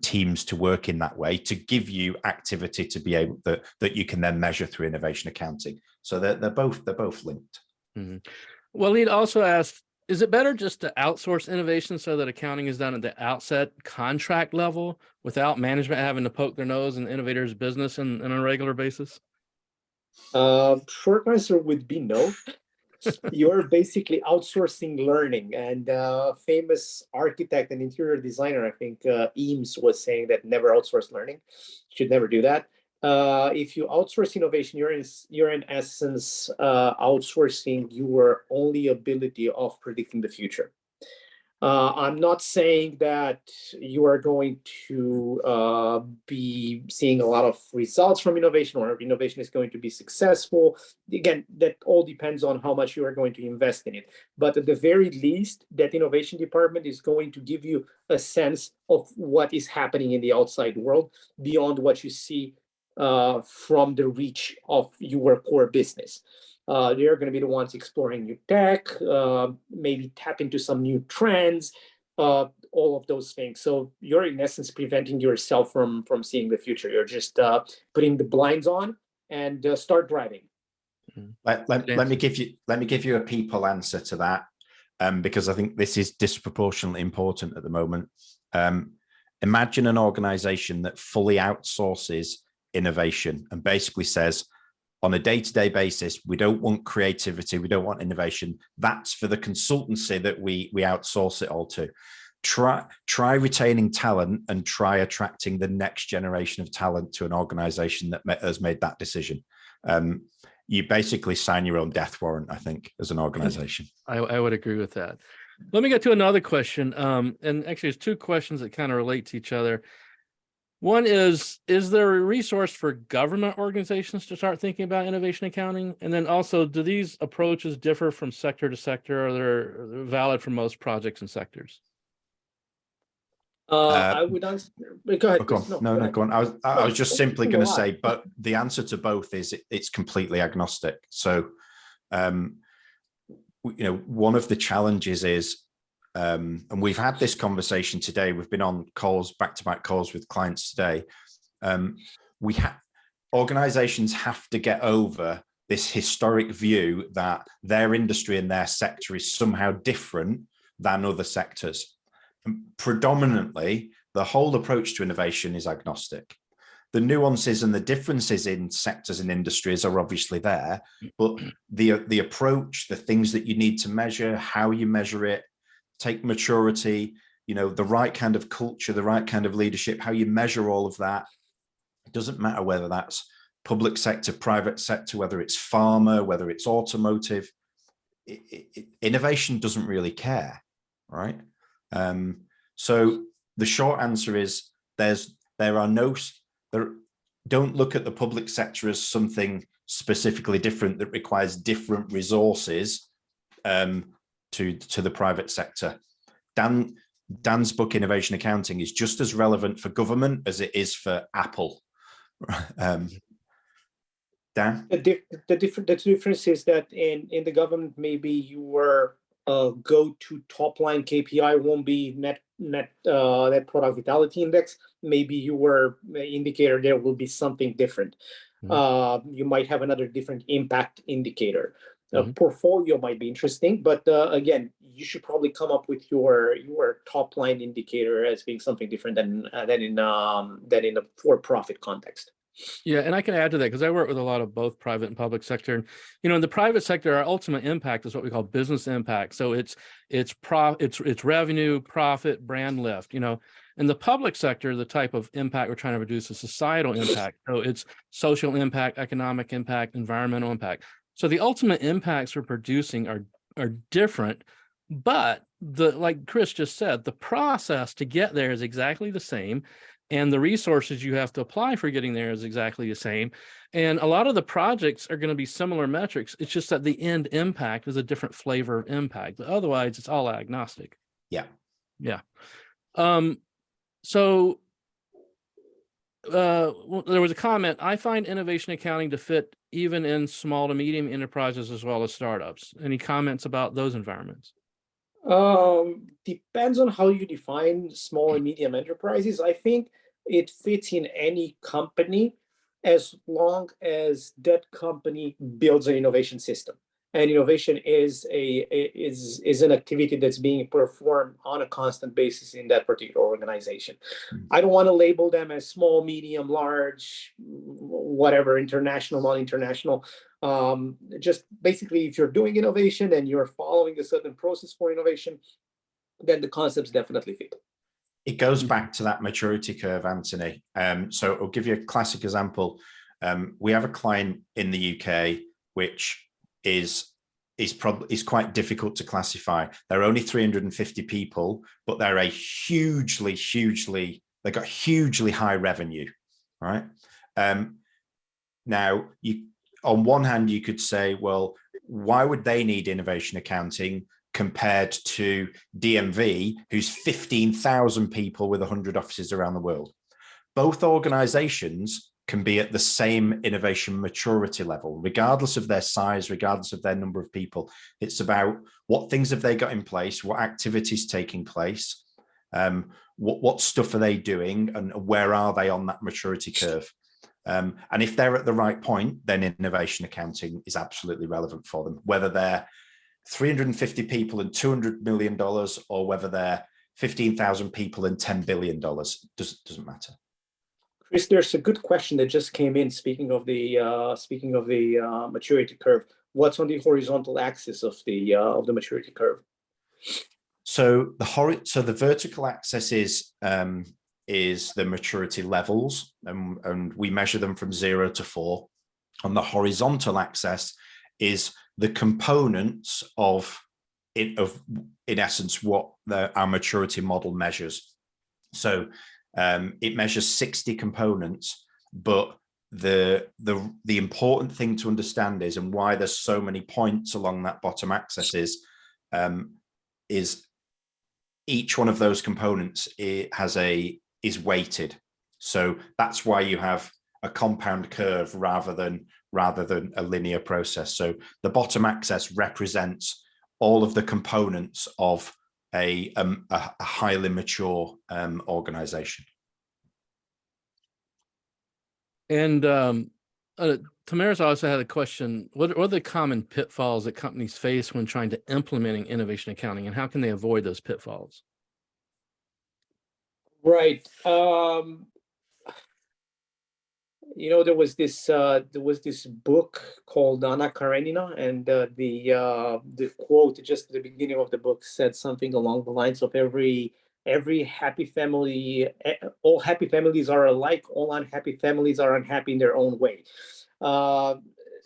Speaker 2: teams to work in that way, to give you activity to be able that you can then measure through innovation accounting. So they're both linked.
Speaker 1: Mm-hmm. Well, Lead also asked, is it better just to outsource innovation so that accounting is done at the outset contract level without management having to poke their nose in the innovator's business on a regular basis?
Speaker 3: Short answer would be no. You're basically outsourcing learning, and famous architect and interior designer, I think Eames was saying that never outsource learning, should never do that. If you outsource innovation, you're in essence outsourcing your only ability of predicting the future. I'm not saying that you are going to be seeing a lot of results from innovation, or innovation is going to be successful. Again, that all depends on how much you are going to invest in it. But at the very least, that innovation department is going to give you a sense of what is happening in the outside world beyond what you see from the reach of your core business. They're going to be the ones exploring new tech, maybe tap into some new trends, all of those things. So you're in essence preventing yourself from seeing the future. You're just putting the blinds on and start driving.
Speaker 2: Let me give you a people answer to that, because I think this is disproportionately important at the moment. Imagine an organization that fully outsources innovation and basically says, on a day-to-day basis, we don't want creativity, we don't want innovation. That's for the consultancy that we outsource it all to. Try retaining talent and try attracting the next generation of talent to an organization that has made that decision. You basically sign your own death warrant, I think, as an organization.
Speaker 1: I would agree with that. Let me get to another question. And actually, there's two questions that kind of relate to each other. One is there a resource for government organizations to start thinking about innovation accounting? And then also, do these approaches differ from sector to sector, or they're valid for most projects and sectors?
Speaker 3: I would answer. Go ahead.
Speaker 2: Go on. Go on. I was just simply going to say, but the answer to both is it's completely agnostic. So, one of the challenges is, and we've had this conversation today. We've been on calls, back-to-back calls with clients today. Organizations have to get over this historic view that their industry and their sector is somehow different than other sectors. And predominantly, the whole approach to innovation is agnostic. The nuances and the differences in sectors and industries are obviously there, but the approach, the things that you need to measure, how you measure it, take maturity, the right kind of culture, the right kind of leadership, how you measure all of that. It doesn't matter whether that's public sector, private sector, whether it's pharma, whether it's automotive. Innovation doesn't really care, right? So the short answer is don't look at the public sector as something specifically different that requires different resources to the private sector. Dan's book, Innovation Accounting, is just as relevant for government as it is for Apple. Dan?
Speaker 3: The difference is that in the government, maybe your go-to top-line KPI won't be net product vitality index. Maybe your indicator there will be something different. You might have another different impact indicator. Portfolio might be interesting, but again, you should probably come up with your top line indicator as being something different than in a for-profit context.
Speaker 1: Yeah, and I can add to that because I work with a lot of both private and public sector. And in the private sector, our ultimate impact is what we call business impact. So it's revenue, profit, brand lift. In the public sector, the type of impact we're trying to reduce is societal impact. So it's social impact, economic impact, environmental impact. So the ultimate impacts we're producing are different, But like Cris just said, the process to get there is exactly the same. And the resources you have to apply for getting there is exactly the same. And a lot of the projects are going to be similar metrics. It's just that the end impact is a different flavor of impact. But otherwise, it's all agnostic.
Speaker 2: Yeah.
Speaker 1: Yeah. So there was a comment, I find innovation accounting to fit even in small to medium enterprises as well as startups. Any comments about those environments?
Speaker 3: Depends on how you define small and medium enterprises. I think it fits in any company as long as that company builds an innovation system. And innovation is an activity that's being performed on a constant basis in that particular organization. I don't want to label them as small, medium, large, whatever, international, non-international. Just basically, if you're doing innovation and you're following a certain process for innovation, then the concepts definitely fit.
Speaker 2: It goes back to that maturity curve, Anthony. So I'll give you a classic example. We have a client in the UK which is quite difficult to classify. There are only 350 people, but they're a hugely high revenue, right? Now, on one hand, you could say, well, why would they need innovation accounting compared to DMV, who's 15,000 people with 100 offices around the world? Both organizations can be at the same innovation maturity level, regardless of their size, regardless of their number of people. It's about what things have they got in place, what activities taking place, what stuff are they doing, and where are they on that maturity curve? And if they're at the right point, then innovation accounting is absolutely relevant for them, whether they're 350 people and $200 million, or whether they're 15,000 people and $10 billion, doesn't matter.
Speaker 3: Cris, there's a good question that just came in. Speaking of the maturity curve, what's on the horizontal axis of the maturity curve?
Speaker 2: So the vertical axis is the maturity levels, and we measure them from 0 to 4. On the horizontal axis is the components of in essence what our maturity model measures. So it measures 60 components, but the important thing to understand is, and why there's so many points along that bottom axis is each one of those components is weighted. So that's why you have a compound curve rather than a linear process. So the bottom axis represents all of the components of a highly mature organization.
Speaker 1: And Tamara's also had a question. What are the common pitfalls that companies face when trying to implementing innovation accounting, and how can they avoid those pitfalls?
Speaker 3: Right. There was this book called Anna Karenina, and the quote just at the beginning of the book said something along the lines of every happy family, all happy families are alike, all unhappy families are unhappy in their own way.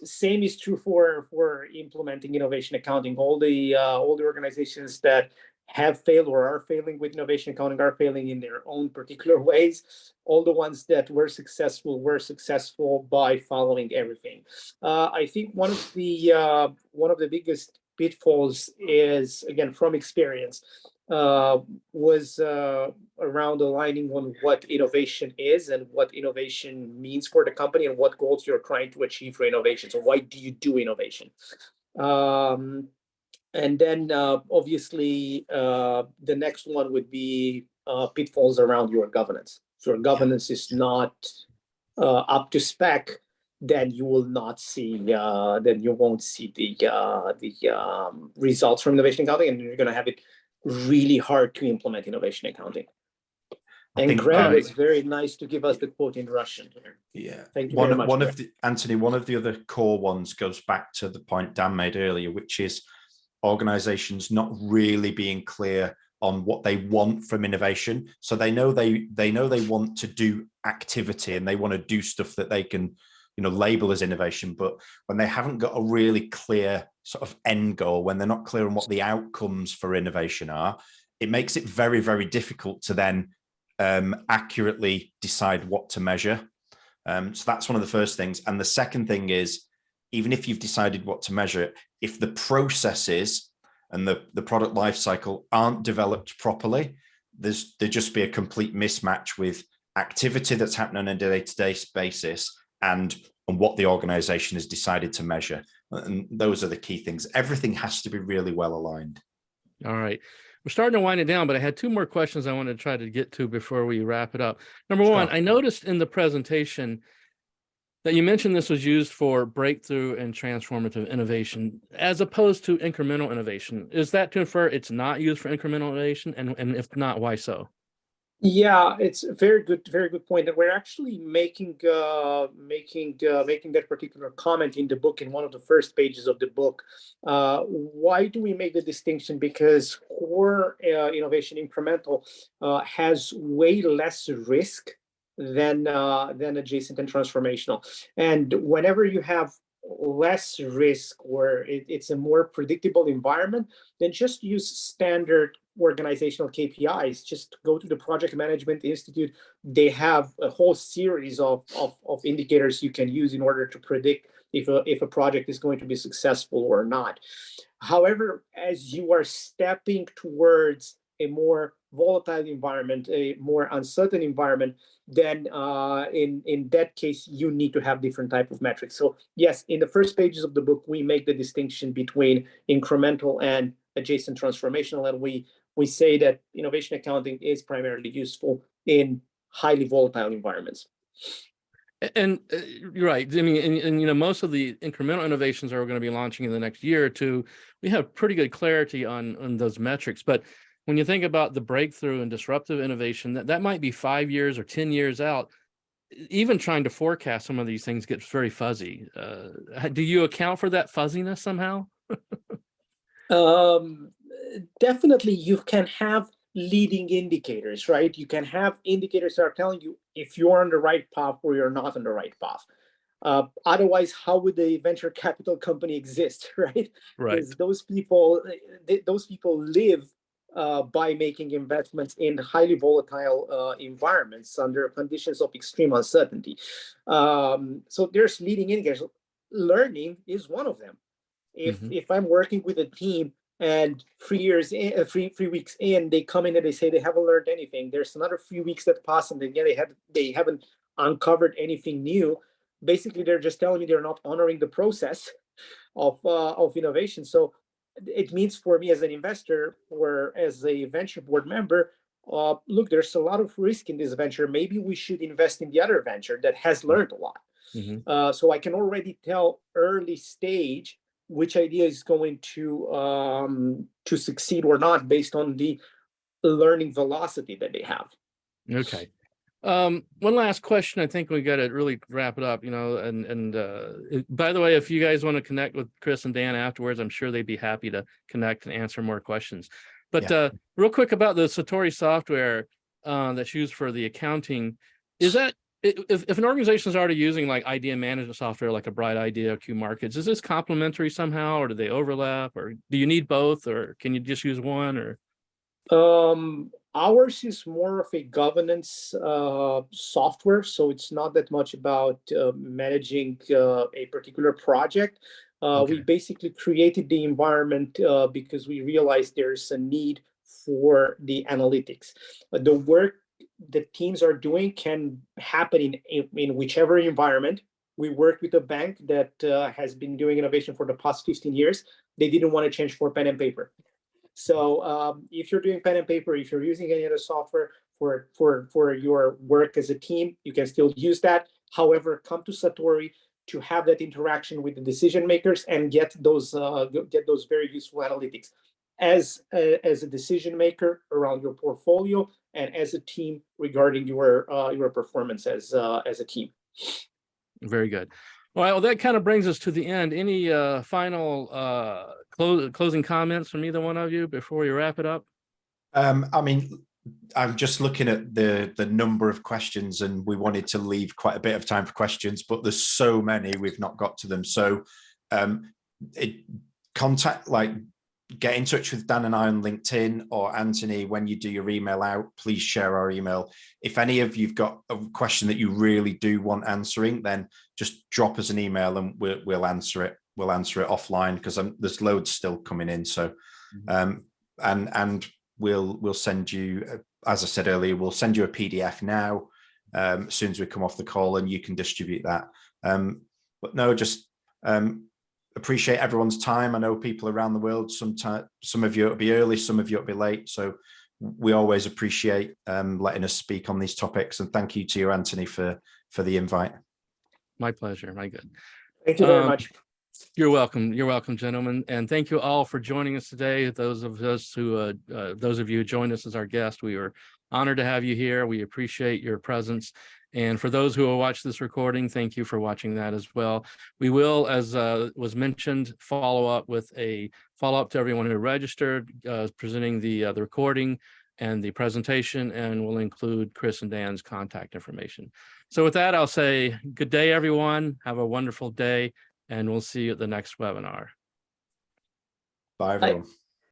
Speaker 3: Same is true for implementing innovation accounting. All the organizations that have failed or are failing with innovation accounting are failing in their own particular ways. All the ones that were successful by following everything. I think one of the biggest pitfalls is, again, from experience, was around aligning on what innovation is and what innovation means for the company and what goals you're trying to achieve for innovation. So why do you do innovation? And then obviously the next one would be pitfalls around your governance. So your governance is not up to spec, then you will not see then you won't see the results from innovation accounting, and you're going to have it really hard to implement innovation accounting. And Greg, it's very nice to give us the quote in Russian here.
Speaker 2: Yeah,
Speaker 3: thank you very much.
Speaker 2: Anthony, one of the other core ones goes back to the point Dan made earlier, which is organizations not really being clear on what they want from innovation. So they know they want to do activity and they want to do stuff that they can label as innovation, but when they haven't got a really clear sort of end goal, when they're not clear on what the outcomes for innovation are, it makes it very, very difficult to then accurately decide what to measure. So that's one of the first things. And the second thing is, even if you've decided what to measure, if the processes and the product life cycle aren't developed properly, there'd just be a complete mismatch with activity that's happening on a day-to-day basis and what the organization has decided to measure. And those are the key things. Everything has to be really well aligned.
Speaker 1: All right. We're starting to wind it down, but I had two more questions I wanted to try to get to before we wrap it up. Number one, I noticed in the presentation that you mentioned this was used for breakthrough and transformative innovation as opposed to incremental innovation. Is that to infer it's not used for incremental innovation? And if not, why so?
Speaker 3: Yeah, it's a very good point. And we're actually making that particular comment in the book, in one of the first pages of the book. Why do we make the distinction? Because core innovation, incremental, has way less risk than adjacent and transformational. And whenever you have less risk, or it's a more predictable environment, then just use standard organizational KPIs. Just go to the Project Management Institute. They have a whole series of indicators you can use in order to predict if a project is going to be successful or not. However, as you are stepping towards a more volatile environment, a more uncertain environment, then in that case, you need to have different type of metrics. So yes, in the first pages of the book, we make the distinction between incremental and adjacent transformational, and we say that innovation accounting is primarily useful in highly volatile environments.
Speaker 1: And you're right. I mean, and you know, most of the incremental innovations are going to be launching in the next year or two. We have pretty good clarity on those metrics. But when you think about the breakthrough and disruptive innovation, that might be 5 years or 10 years out. Even trying to forecast some of these things gets very fuzzy. Do you account for that fuzziness somehow?
Speaker 3: Definitely, you can have leading indicators, right? You can have indicators that are telling you if you're on the right path or you're not on the right path. Otherwise, how would the venture capital company exist, right?
Speaker 1: Right.
Speaker 3: Because those people live by making investments in highly volatile environments under conditions of extreme uncertainty. So there's leading indicators. Learning is one of them. If I'm working with a team and 3 weeks in, they come in and they say they haven't learned anything, there's another few weeks that pass and they haven't uncovered anything new. Basically, they're just telling me they're not honoring the process of innovation. So it means for me as an investor or as a venture board member, look, there's a lot of risk in this venture. Maybe we should invest in the other venture that has learned a lot. So I can already tell early stage which idea is going to succeed or not based on the learning velocity that they have.
Speaker 1: Okay. One last question. I think we got to really wrap it up, you know, and by the way, if you guys want to connect with Cris and Dan afterwards, I'm sure they'd be happy to connect and answer more questions. But real quick about the Satori software that's used for the accounting, is that if an organization is already using like idea management software, like a Bright Idea, Q Markets, is this complementary somehow, or do they overlap, or do you need both, or can you just use one? Or
Speaker 3: ours is more of a governance software, so it's not that much about managing a particular project. We basically created the environment because we realized there's a need for the analytics. The work the teams are doing can happen in whichever environment. We worked with a bank that has been doing innovation for the past 15 years. They didn't want to change for pen and paper. So if you're doing pen and paper, if you're using any other software for your work as a team, you can still use that. However, come to Satori to have that interaction with the decision makers and get those very useful analytics as a decision maker around your portfolio and as a team regarding your performance as a team.
Speaker 1: Very good. All right, well, that kind of brings us to the end. Any final closing comments from either one of you before we wrap it up?
Speaker 2: I mean, I'm just looking at the number of questions, and we wanted to leave quite a bit of time for questions, but there's so many we've not got to them. So get in touch with Dan and I on LinkedIn, or Anthony, when you do your email out, please share our email. If any of you've got a question that you really do want answering, then just drop us an email and we'll answer it. We'll answer it offline, because there's loads still coming in. So, and we'll send you, as I said earlier, we'll send you a PDF now as soon as we come off the call, and you can distribute that. But no, just appreciate everyone's time. I know people around the world, some of you it'll be early, some of you it'll be late. So we always appreciate letting us speak on these topics. And thank you to you, Anthony, for the invite.
Speaker 1: My pleasure. My good.
Speaker 3: Thank you very much.
Speaker 1: You're welcome. You're welcome, gentlemen. And thank you all for joining us today. Those of you who joined us as our guest, we were honored to have you here. We appreciate your presence. And for those who will watch this recording, thank you for watching that as well. We will, as was mentioned, follow up to everyone who registered, presenting the recording and the presentation, and we'll include Cris and Dan's contact information. So with that, I'll say good day, everyone. Have a wonderful day, and we'll see you at the next webinar.
Speaker 2: Bye, everyone. Bye.